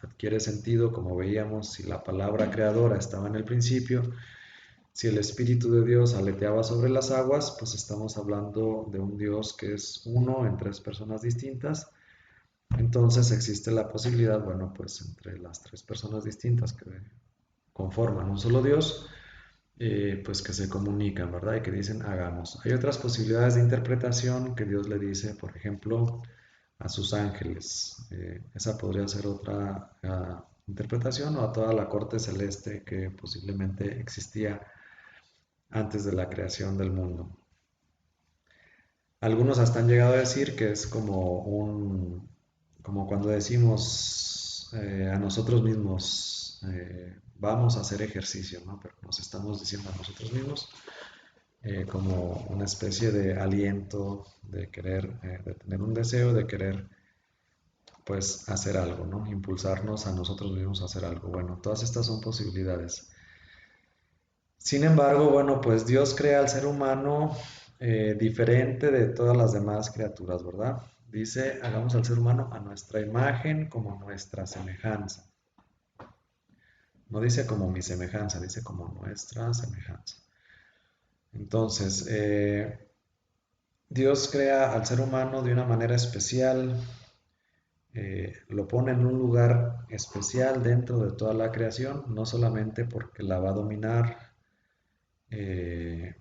adquiere sentido, como veíamos, si la palabra creadora estaba en el principio, si el Espíritu de Dios aleteaba sobre las aguas, pues estamos hablando de un Dios que es uno en tres personas distintas. Entonces existe la posibilidad, bueno, pues entre las tres personas distintas que conforman un solo Dios, pues que se comunican, ¿verdad? Y que dicen hagamos. Hay otras posibilidades de interpretación que Dios le dice, por ejemplo, a sus ángeles. Esa podría ser otra interpretación o a toda la corte celeste que posiblemente existía antes de la creación del mundo. Algunos hasta han llegado a decir que es como cuando decimos a nosotros mismos, vamos a hacer ejercicio, ¿no? Pero nos estamos diciendo a nosotros mismos como una especie de aliento, de querer, de tener un deseo, de querer, pues, hacer algo, ¿no? Impulsarnos a nosotros mismos a hacer algo. Bueno, todas estas son posibilidades. Sin embargo, bueno, pues Dios crea al ser humano diferente de todas las demás criaturas, ¿verdad? Dice, hagamos al ser humano a nuestra imagen como nuestra semejanza. No dice como mi semejanza, dice como nuestra semejanza. Entonces, Dios crea al ser humano de una manera especial, lo pone en un lugar especial dentro de toda la creación, no solamente porque la va a dominar, eh,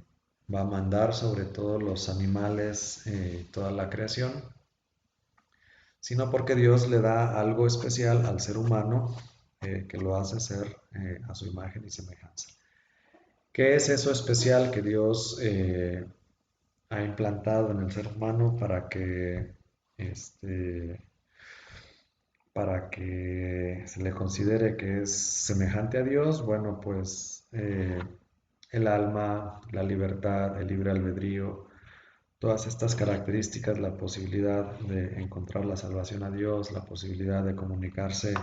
va a mandar sobre todos los animales, toda la creación, sino porque Dios le da algo especial al ser humano que lo hace ser a su imagen y semejanza. ¿Qué es eso especial que Dios ha implantado en el ser humano este, para que se le considere que es semejante a Dios? Bueno, pues el alma, la libertad, el libre albedrío, todas estas características, la posibilidad de encontrar la salvación a Dios, la posibilidad de comunicarse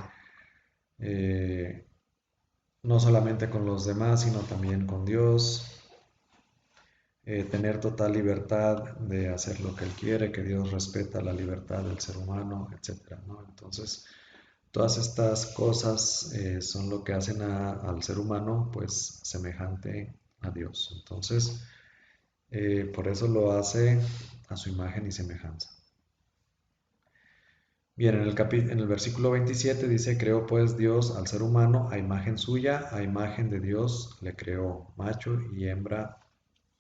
eh, no solamente con los demás, sino también con Dios, tener total libertad de hacer lo que Él quiere, que Dios respeta la libertad del ser humano, etcétera, ¿no? Entonces, todas estas cosas son lo que hacen al ser humano, pues, semejante a Dios. Entonces, por eso lo hace a su imagen y semejanza. Bien, en el versículo 27 dice, creó pues Dios al ser humano a imagen suya, a imagen de Dios le creó, macho y hembra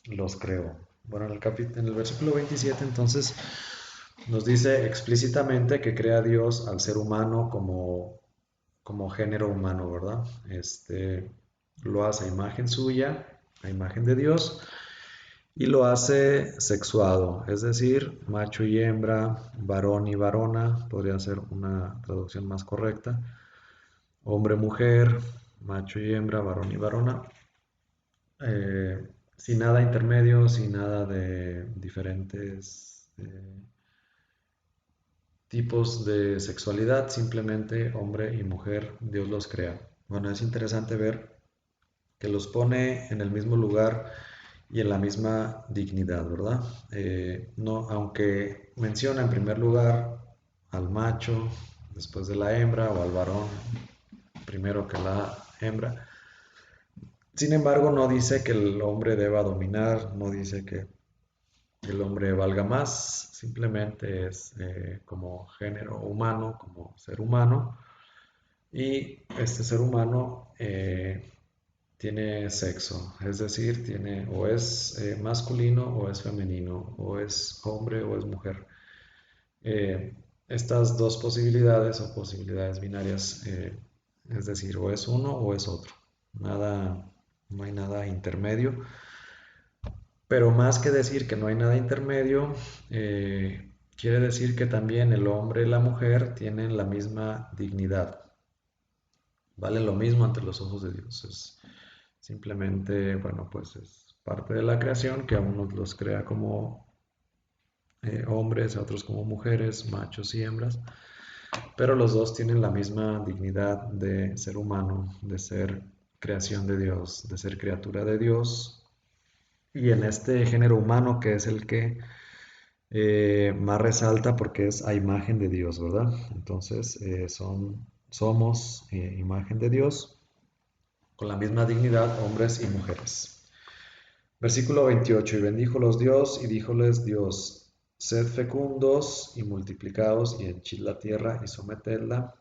los creó. Bueno, en el versículo 27 entonces nos dice explícitamente que crea Dios al ser humano como género humano, ¿verdad? Lo hace a imagen suya, a imagen de Dios, y lo hace sexuado, es decir, macho y hembra, varón y varona, podría ser una traducción más correcta, hombre, mujer, macho y hembra, varón y varona, sin nada intermedio, sin nada de diferentes tipos de sexualidad, simplemente hombre y mujer, Dios los crea. Bueno, es interesante ver que los pone en el mismo lugar y en la misma dignidad, ¿verdad? No, aunque menciona en primer lugar al macho, después de la hembra, o al varón, primero que la hembra. Sin embargo, no dice que el hombre deba dominar, no dice que el hombre valga más, simplemente es como género humano, como ser humano, y este ser humano tiene sexo, es decir, tiene o es masculino o es femenino, o es hombre o es mujer. eh, estas dos posibilidades o posibilidades binarias, es decir, o es uno o es otro. Nada, no hay nada intermedio. Pero más que decir que no hay nada intermedio, quiere decir que también el hombre y la mujer tienen la misma dignidad. Valen lo mismo ante los ojos de Dios. Es simplemente, bueno, pues es parte de la creación que a unos los crea como hombres, a otros como mujeres, machos y hembras, pero los dos tienen la misma dignidad de ser humano, de ser creación de Dios, de ser criatura de Dios. Y en este género humano que es el que más resalta porque es a imagen de Dios, ¿verdad? Entonces somos imagen de Dios con la misma dignidad hombres y mujeres. Versículo 28, y bendíjolos Dios y díjoles Dios, sed fecundos y multiplicaos y henchid la tierra y sometedla,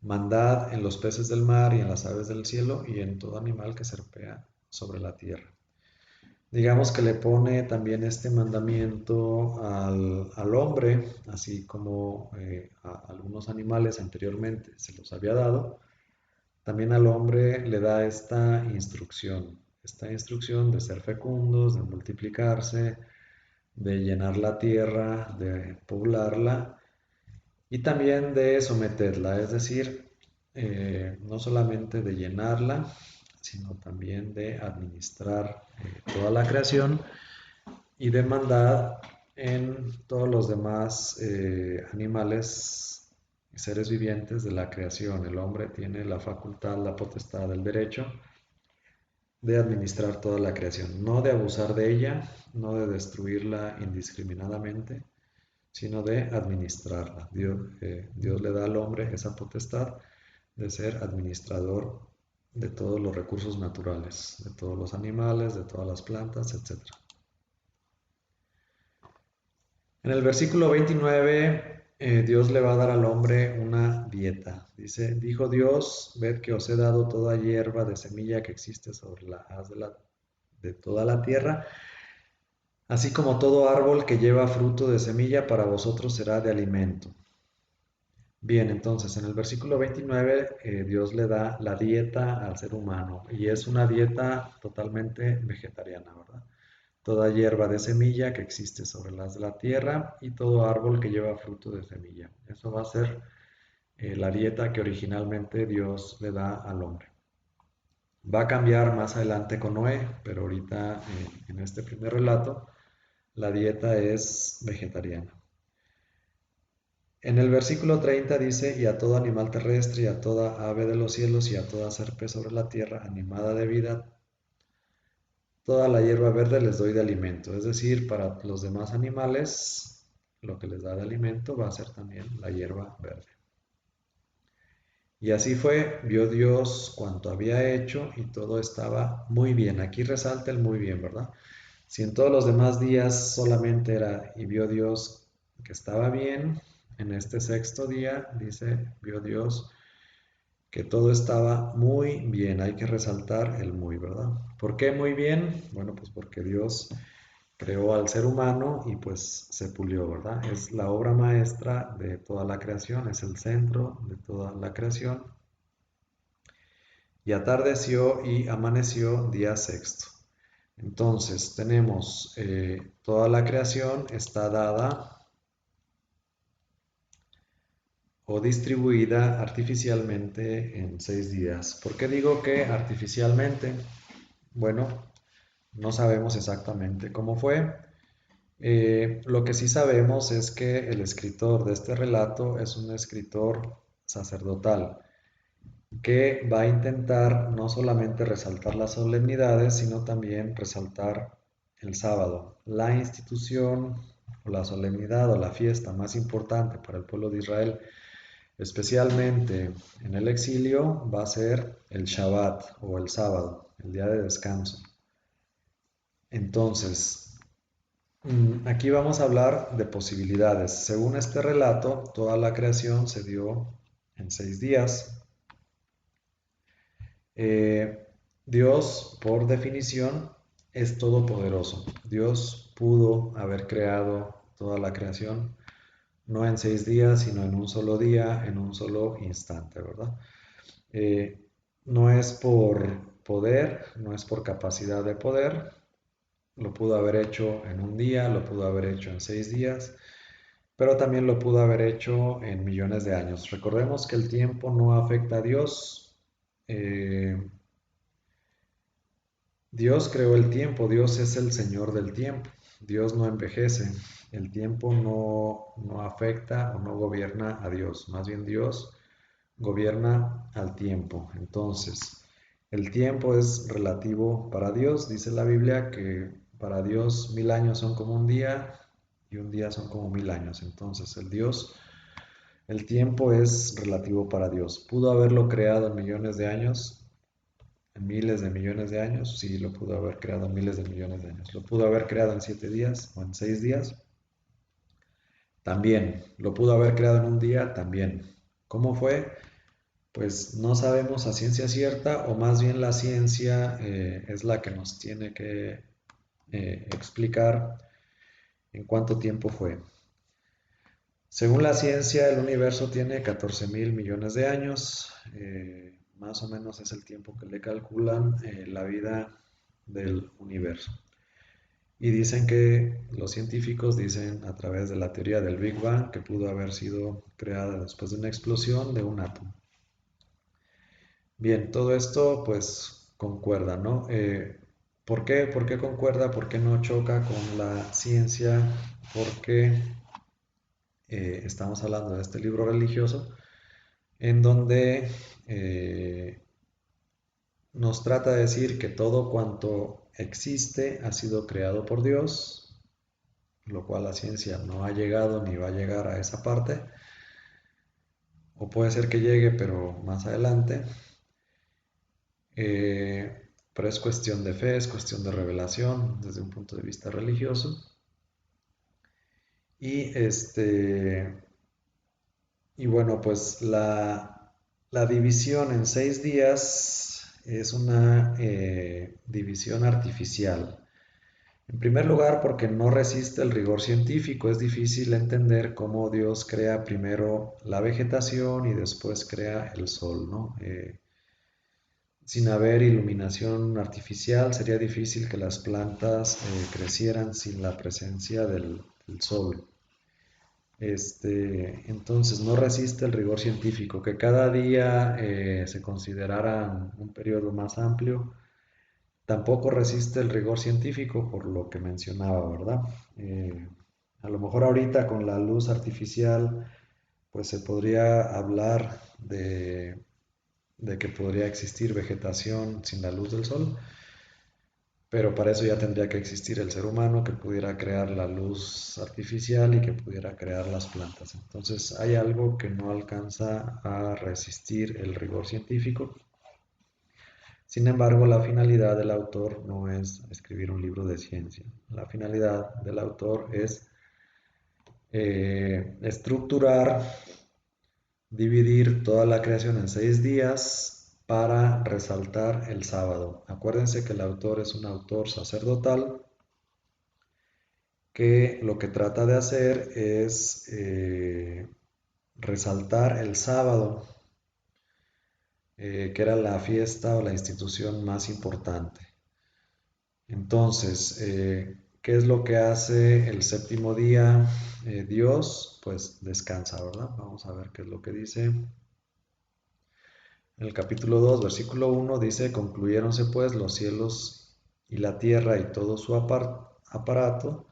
mandad en los peces del mar y en las aves del cielo y en todo animal que serpea sobre la tierra. Digamos que le pone también este mandamiento al hombre, así como a algunos animales anteriormente se los había dado, también al hombre le da esta instrucción de ser fecundos, de multiplicarse, de llenar la tierra, de poblarla y también de someterla, es decir, no solamente de llenarla, sino también de administrar toda la creación y de maldad en todos los demás animales y seres vivientes de la creación. El hombre tiene la facultad, la potestad, el derecho de administrar toda la creación, no de abusar de ella, no de destruirla indiscriminadamente, sino de administrarla. Dios le da al hombre esa potestad de ser administrador de todos los recursos naturales, de todos los animales, de todas las plantas, etc. En el versículo 29, Dios le va a dar al hombre una dieta. Dice, dijo Dios, ved que os he dado toda hierba de semilla que existe sobre la haz de toda la tierra, así como todo árbol que lleva fruto de semilla para vosotros será de alimento. Bien, entonces en el versículo 29 Dios le da la dieta al ser humano y es una dieta totalmente vegetariana, ¿verdad? Toda hierba de semilla que existe sobre las de la tierra y todo árbol que lleva fruto de semilla. Eso va a ser la dieta que originalmente Dios le da al hombre. Va a cambiar más adelante con Noé, pero ahorita en este primer relato la dieta es vegetariana. En el versículo 30 dice, y a todo animal terrestre, y a toda ave de los cielos, y a toda serpe sobre la tierra, animada de vida, toda la hierba verde les doy de alimento. Es decir, para los demás animales, lo que les da de alimento va a ser también la hierba verde. Y así fue, vio Dios cuanto había hecho, y todo estaba muy bien. Aquí resalta el muy bien, ¿verdad? Si en todos los demás días solamente era y vio Dios que estaba bien, en este sexto día dice, vio Dios que todo estaba muy bien. Hay que resaltar el muy, ¿verdad? ¿Por qué muy bien? Bueno, pues porque Dios creó al ser humano y pues se pulió, ¿verdad? Es la obra maestra de toda la creación, es el centro de toda la creación. Y atardeció y amaneció día sexto. Entonces tenemos toda la creación está dada o distribuida artificialmente en 6 días. ¿Por qué digo que artificialmente? Bueno, no sabemos exactamente cómo fue. Lo que sí sabemos es que el escritor de este relato es un escritor sacerdotal que va a intentar no solamente resaltar las solemnidades, sino también resaltar el sábado, la institución o la solemnidad o la fiesta más importante para el pueblo de Israel, especialmente en el exilio, va a ser el Shabbat o el sábado, el día de descanso. Entonces, aquí vamos a hablar de posibilidades. Según este relato, toda la creación se dio en 6 días. Dios, por definición, es todopoderoso. Dios pudo haber creado toda la creación, no en 6 días, sino en un solo día, en un solo instante, ¿verdad? Eh, no es por poder, no es por capacidad de poder, lo pudo haber hecho en un día, lo pudo haber hecho en 6 días, pero también lo pudo haber hecho en millones de años. Recordemos que el tiempo no afecta a Dios. Eh, Dios creó el tiempo, Dios es el Señor del tiempo, Dios no envejece, el tiempo no afecta o no gobierna a Dios, más bien Dios gobierna al tiempo. Entonces, el tiempo es relativo para Dios, dice la Biblia que para Dios 1000 años son como un día y un día son como 1000 años. Entonces, el tiempo es relativo para Dios. ¿Pudo haberlo creado en millones de años? En miles de millones de años, sí, lo pudo haber creado en miles de millones de años. ¿Lo pudo haber creado en 7 días o en 6 días? También. ¿Lo pudo haber creado en un día? También. ¿Cómo fue? Pues no sabemos a ciencia cierta, o más bien la ciencia es la que nos tiene que explicar en cuánto tiempo fue. Según la ciencia, el universo tiene 14.000 millones de años, más o menos es el tiempo que le calculan la vida del universo. Y dicen que los científicos dicen a través de la teoría del Big Bang que pudo haber sido creada después de una explosión de un átomo. Bien, todo esto pues concuerda, ¿no? ¿Por qué? ¿Por qué concuerda? ¿Por qué no choca con la ciencia? Porque estamos hablando de este libro religioso en donde eh, nos trata de decir que todo cuanto existe ha sido creado por Dios, lo cual la ciencia no ha llegado ni va a llegar a esa parte, o puede ser que llegue, pero más adelante. Pero es cuestión de fe, es cuestión de revelación desde un punto de vista religioso. Y y bueno, pues la división en 6 días es una división artificial. En primer lugar, porque no resiste el rigor científico. Es difícil entender cómo Dios crea primero la vegetación y después crea el sol, ¿no? Sin haber iluminación artificial, sería difícil que las plantas crecieran sin la presencia del sol. Entonces, no resiste el rigor científico. Que cada día se considerara un periodo más amplio, tampoco resiste el rigor científico, por lo que mencionaba, ¿verdad? Eh, a lo mejor ahorita con la luz artificial, pues se podría hablar de que podría existir vegetación sin la luz del sol, pero para eso ya tendría que existir el ser humano que pudiera crear la luz artificial y que pudiera crear las plantas. Entonces hay algo que no alcanza a resistir el rigor científico. Sin embargo, la finalidad del autor no es escribir un libro de ciencia. La finalidad del autor es estructurar, dividir toda la creación en 6 días para resaltar el sábado. Acuérdense que el autor es un autor sacerdotal que lo que trata de hacer es resaltar el sábado, que era la fiesta o la institución más importante. Entonces, ¿qué es lo que hace el séptimo día Dios? Pues descansa, ¿verdad? Vamos a ver qué es lo que dice. En el capítulo 2, versículo 1 dice, concluyéronse pues los cielos y la tierra y todo su aparato,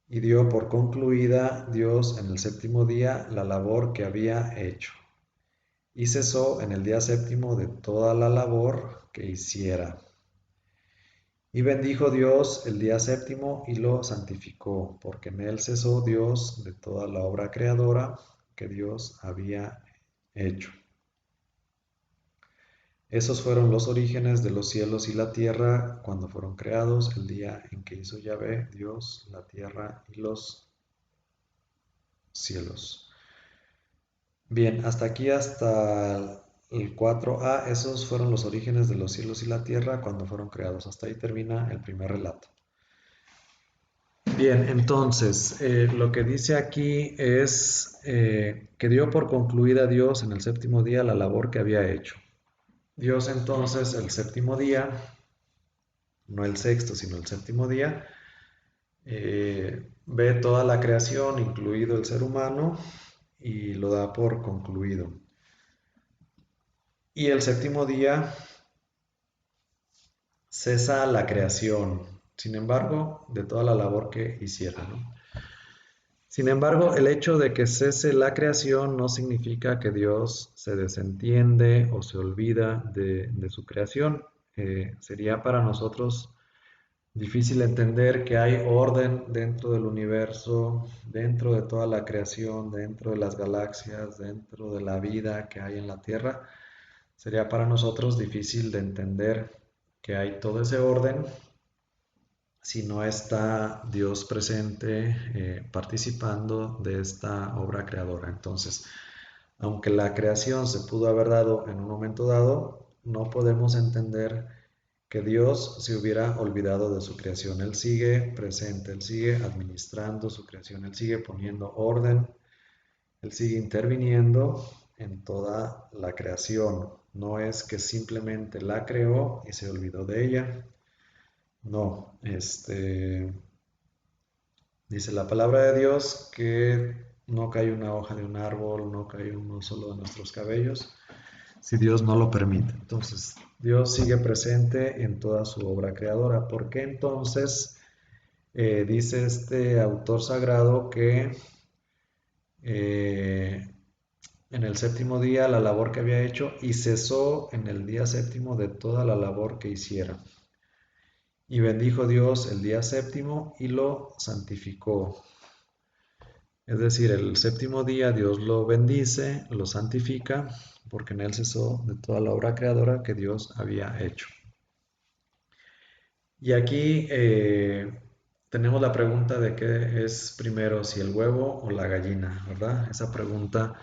y dio por concluida Dios en el séptimo día la labor que había hecho, y cesó en el día séptimo de toda la labor que hiciera. Y bendijo Dios el día séptimo y lo santificó, porque en él cesó Dios de toda la obra creadora que Dios había hecho. Esos fueron los orígenes de los cielos y la tierra cuando fueron creados, el día en que hizo Yahvé, Dios, la tierra y los cielos. Bien, hasta aquí, hasta el 4a, esos fueron los orígenes de los cielos y la tierra cuando fueron creados. Hasta ahí termina el primer relato. Bien, entonces, lo que dice aquí es que dio por concluida Dios en el séptimo día la labor que había hecho. Dios entonces el séptimo día, no el sexto, sino el séptimo día, ve toda la creación, incluido el ser humano, y lo da por concluido. Y el séptimo día cesa la creación, sin embargo, de toda la labor que hicieron, ¿no? Sin embargo, el hecho de que cese la creación no significa que Dios se desentiende o se olvida de su creación. Sería para nosotros difícil entender que hay orden dentro del universo, dentro de toda la creación, dentro de las galaxias, dentro de la vida que hay en la Tierra. Sería para nosotros difícil de entender que hay todo ese orden si no está Dios presente participando de esta obra creadora. Entonces, aunque la creación se pudo haber dado en un momento dado, no podemos entender que Dios se hubiera olvidado de su creación. Él sigue presente, Él sigue administrando su creación, Él sigue poniendo orden, Él sigue interviniendo en toda la creación. No es que simplemente la creó y se olvidó de ella. No, dice la palabra de Dios que no cae una hoja de un árbol, no cae uno solo de nuestros cabellos, si Dios no lo permite. Entonces, Dios sigue presente en toda su obra creadora. ¿Por qué entonces dice este autor sagrado que eh, en el séptimo día la labor que había hecho y cesó en el día séptimo de toda la labor que hiciera? Y bendijo Dios el día séptimo y lo santificó. Es decir, el séptimo día Dios lo bendice, lo santifica, porque en él cesó de toda la obra creadora que Dios había hecho. Y aquí tenemos la pregunta de qué es primero, si el huevo o la gallina, ¿verdad? Esa pregunta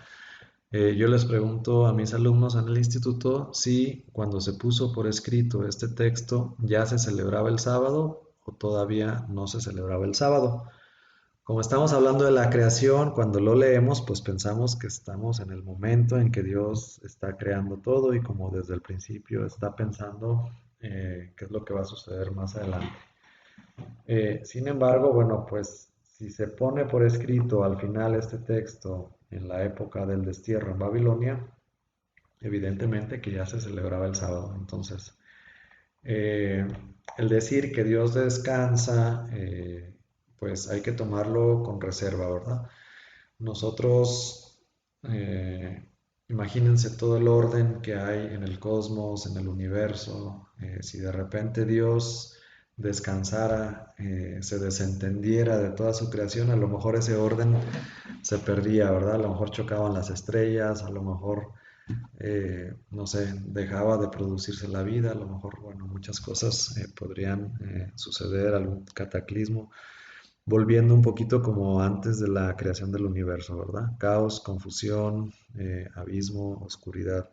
yo les pregunto a mis alumnos en el instituto si cuando se puso por escrito este texto ya se celebraba el sábado o todavía no se celebraba el sábado. Como estamos hablando de la creación, cuando lo leemos, pues pensamos que estamos en el momento en que Dios está creando todo y como desde el principio está pensando qué es lo que va a suceder más adelante. Sin embargo, bueno, pues si se pone por escrito al final este texto en la época del destierro en Babilonia, evidentemente que ya se celebraba el sábado. Entonces, eh, el decir que Dios descansa, pues hay que tomarlo con reserva, ¿verdad? Nosotros, imagínense todo el orden que hay en el cosmos, en el universo, si de repente Dios descansara, se desentendiera de toda su creación, a lo mejor ese orden se perdía, ¿verdad? A lo mejor chocaban las estrellas, a lo mejor, no sé, dejaba de producirse la vida, a lo mejor, bueno, muchas cosas podrían suceder, algún cataclismo volviendo un poquito como antes de la creación del universo, ¿verdad? Caos, confusión, abismo, oscuridad,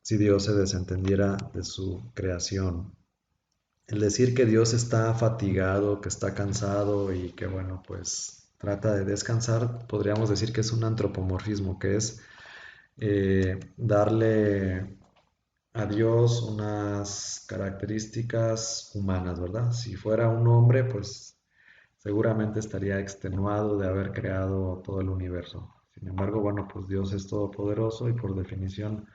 si Dios se desentendiera de su creación. El decir que Dios está fatigado, que está cansado y que, bueno, pues trata de descansar, podríamos decir que es un antropomorfismo, que es darle a Dios unas características humanas, ¿verdad? Si fuera un hombre, pues seguramente estaría extenuado de haber creado todo el universo. Sin embargo, bueno, pues Dios es todopoderoso y por definición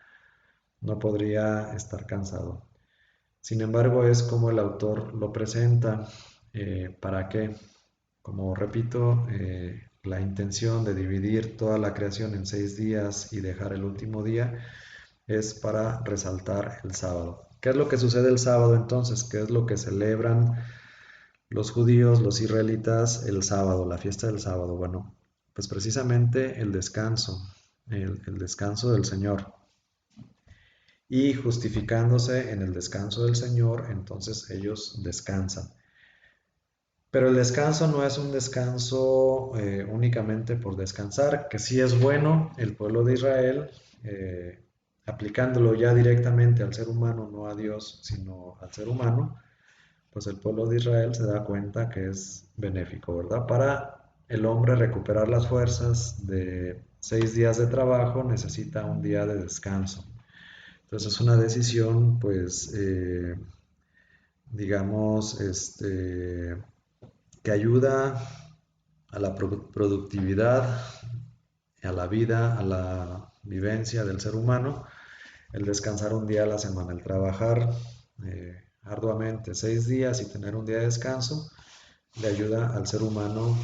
no podría estar cansado. Sin embargo, es como el autor lo presenta. ¿Para qué? Como repito, la intención de dividir toda la creación en 6 días y dejar el último día es para resaltar el sábado. ¿Qué es lo que sucede el sábado entonces? ¿Qué es lo que celebran los judíos, los israelitas, el sábado, la fiesta del sábado? Bueno, pues precisamente el descanso, el descanso del Señor. Y justificándose en el descanso del Señor, entonces ellos descansan. Pero el descanso no es un descanso únicamente por descansar, que sí es bueno el pueblo de Israel, aplicándolo ya directamente al ser humano, no a Dios, sino al ser humano, pues el pueblo de Israel se da cuenta que es benéfico, ¿verdad? Para el hombre recuperar las fuerzas de 6 días de trabajo necesita un día de descanso. Entonces es una decisión, pues, digamos, que ayuda a la productividad, a la vida, a la vivencia del ser humano, el descansar un día a la semana, el trabajar arduamente 6 días y tener un día de descanso, le ayuda al ser humano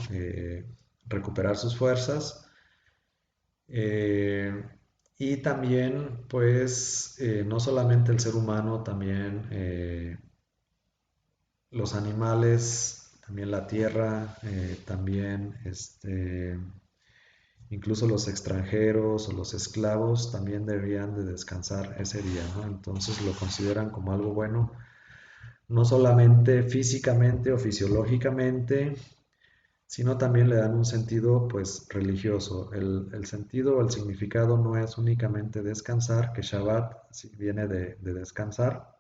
recuperar sus fuerzas. eh, y también, pues, no solamente el ser humano, también los animales, también la tierra, también incluso los extranjeros o los esclavos también debían de descansar ese día, ¿no? Entonces lo consideran como algo bueno, no solamente físicamente o fisiológicamente, sino también le dan un sentido pues religioso. El sentido o el significado no es únicamente descansar, que Shabbat viene de descansar,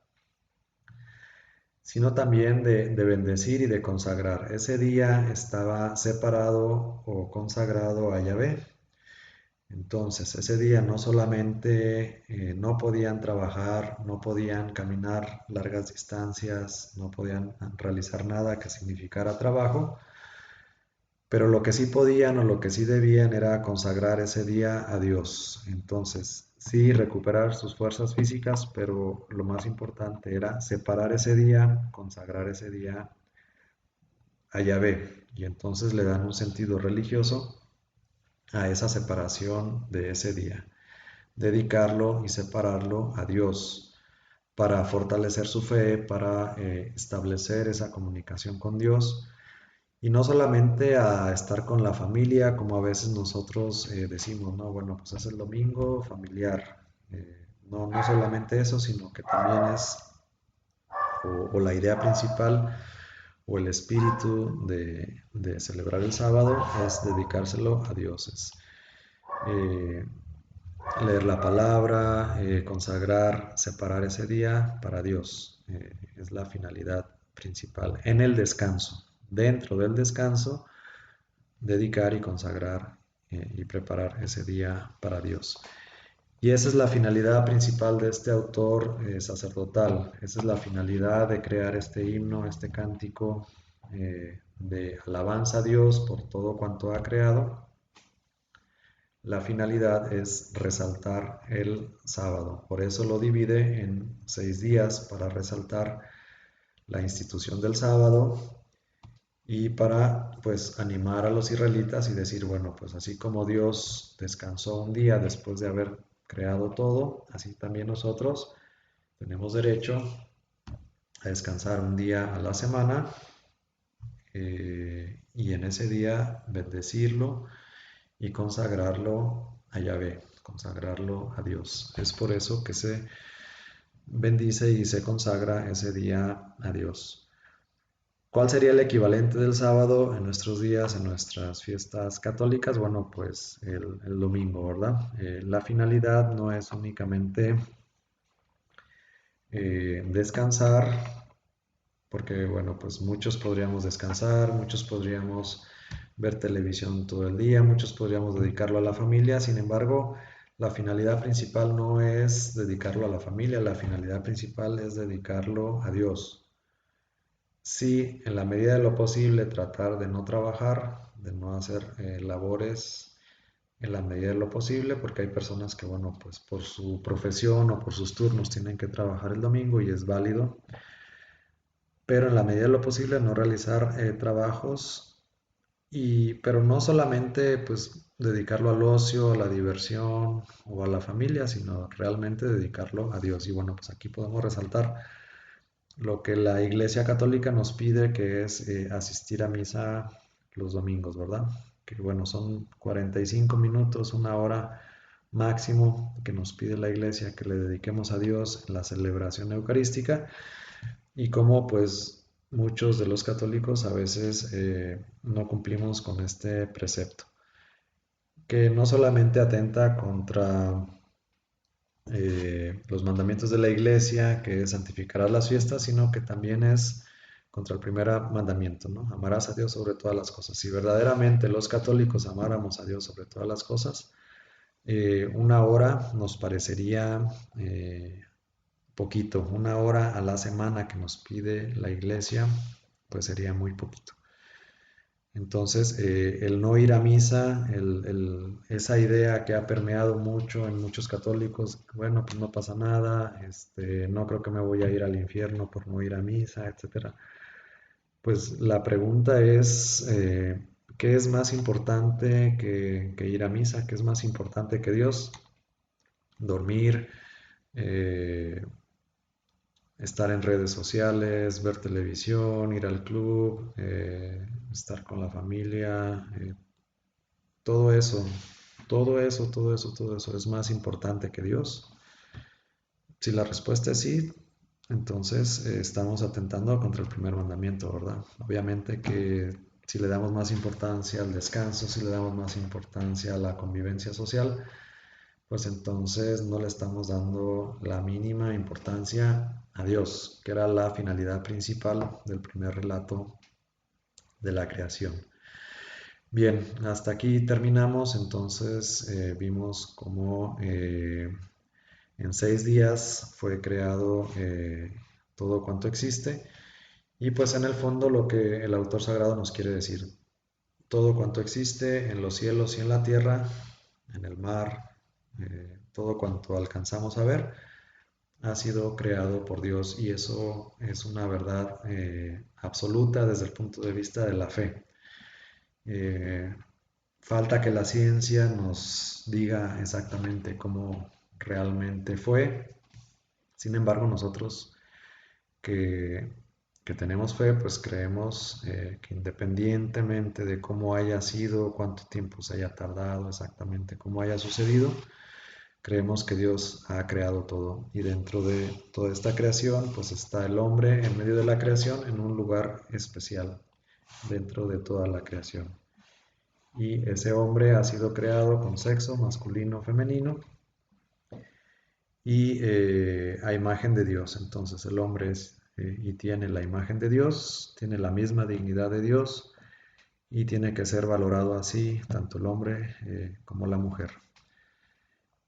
sino también de bendecir y de consagrar. Ese día estaba separado o consagrado a Yahvé. Entonces, ese día no solamente no podían trabajar, no podían caminar largas distancias, no podían realizar nada que significara trabajo, pero lo que sí podían o lo que sí debían era consagrar ese día a Dios. Entonces, sí, recuperar sus fuerzas físicas, pero lo más importante era separar ese día, consagrar ese día a Yahvé. Y entonces le dan un sentido religioso a esa separación de ese día. Dedicarlo y separarlo a Dios para fortalecer su fe, para establecer esa comunicación con Dios y no solamente a estar con la familia, como a veces nosotros decimos, no, bueno, pues es el domingo familiar. No, no solamente eso, sino que también es, o la idea principal, o el espíritu de celebrar el sábado es dedicárselo a dioses. Eh, Leer la palabra, consagrar, separar ese día para Dios. Es la finalidad principal. En el descanso, dentro del descanso, dedicar y consagrar y preparar ese día para Dios. Y esa es la finalidad principal de este autor sacerdotal. Esa es la finalidad de crear este himno, este cántico de alabanza a Dios por todo cuanto ha creado. La finalidad es resaltar el sábado. Por eso lo divide en 6 días para resaltar la institución del sábado y para pues animar a los israelitas y decir, bueno, pues así como Dios descansó un día después de haber creado todo, así también nosotros tenemos derecho a descansar un día a la semana y en ese día bendecirlo y consagrarlo a Yahvé, consagrarlo a Dios. Es por eso que se bendice y se consagra ese día a Dios. ¿Cuál sería el equivalente del sábado en nuestros días, en nuestras fiestas católicas? Bueno, pues el domingo, ¿verdad? La finalidad no es únicamente descansar, porque bueno, pues muchos podríamos descansar, muchos podríamos ver televisión todo el día, muchos podríamos dedicarlo a la familia, sin embargo, la finalidad principal no es dedicarlo a la familia, la finalidad principal es dedicarlo a Dios. Sí, en la medida de lo posible, tratar de no trabajar, de no hacer labores en la medida de lo posible, porque hay personas que, bueno, pues por su profesión o por sus turnos tienen que trabajar el domingo y es válido, pero en la medida de lo posible no realizar trabajos pero no solamente pues dedicarlo al ocio, a la diversión o a la familia, sino realmente dedicarlo a Dios. Y bueno, pues aquí podemos resaltar lo que la Iglesia Católica nos pide, que es asistir a misa los domingos, ¿verdad? Que bueno, son 45 minutos, una hora máximo que nos pide la Iglesia que le dediquemos a Dios en la celebración eucarística y cómo pues muchos de los católicos a veces no cumplimos con este precepto, que no solamente atenta contra los mandamientos de la iglesia, que santificará las fiestas, sino que también es contra el primer mandamiento, ¿no? Amarás a Dios sobre todas las cosas. Si verdaderamente los católicos amáramos a Dios sobre todas las cosas, una hora nos parecería poquito. Una hora a la semana que nos pide la iglesia, pues sería muy poquito. Entonces, el no ir a misa, esa idea que ha permeado mucho en muchos católicos, bueno, pues no pasa nada, no creo que me voy a ir al infierno por no ir a misa, etcétera. Pues la pregunta es, ¿qué es más importante que ir a misa? ¿Qué es más importante que Dios? Dormir, eh, estar en redes sociales, ver televisión, ir al club, estar con la familia, todo eso, todo eso es más importante que Dios. Si la respuesta es sí, entonces estamos atentando contra el primer mandamiento, ¿verdad? Obviamente que si le damos más importancia al descanso, si le damos más importancia a la convivencia social, pues entonces no le estamos dando la mínima importancia a Dios, que era la finalidad principal del primer relato de la creación. Bien, hasta aquí terminamos, entonces vimos cómo en 6 días fue creado todo cuanto existe y pues en el fondo lo que el autor sagrado nos quiere decir, todo cuanto existe en los cielos y en la tierra, en el mar, todo cuanto alcanzamos a ver, ha sido creado por Dios y eso es una verdad absoluta desde el punto de vista de la fe. Eh, Falta que la ciencia nos diga exactamente cómo realmente fue. Sin embargo, nosotros que, que tenemos fe, pues creemos que independientemente de cómo haya sido, cuánto tiempo se haya tardado, exactamente cómo haya sucedido, creemos que Dios ha creado todo y dentro de toda esta creación, pues está el hombre en medio de la creación en un lugar especial dentro de toda la creación. Y ese hombre ha sido creado con sexo masculino, femenino y a imagen de Dios. Entonces el hombre es y tiene la imagen de Dios, tiene la misma dignidad de Dios y tiene que ser valorado así tanto el hombre como la mujer.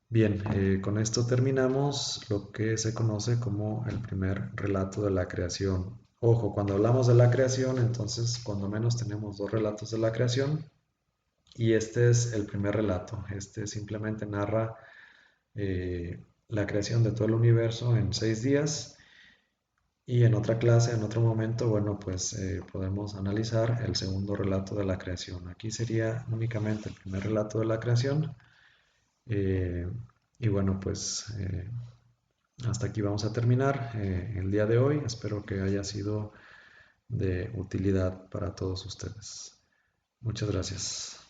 Bien, con esto terminamos lo que se conoce como el primer relato de la creación. Ojo, cuando hablamos de la creación, entonces cuando menos tenemos dos relatos de la creación y este es el primer relato. Este simplemente narra la creación de todo el universo en 6 días y en otra clase, en otro momento, bueno, pues podemos analizar el segundo relato de la creación. Aquí sería únicamente el primer relato de la creación. eh, y bueno, pues hasta aquí vamos a terminar el día de hoy. Espero que haya sido de utilidad para todos ustedes. Muchas gracias.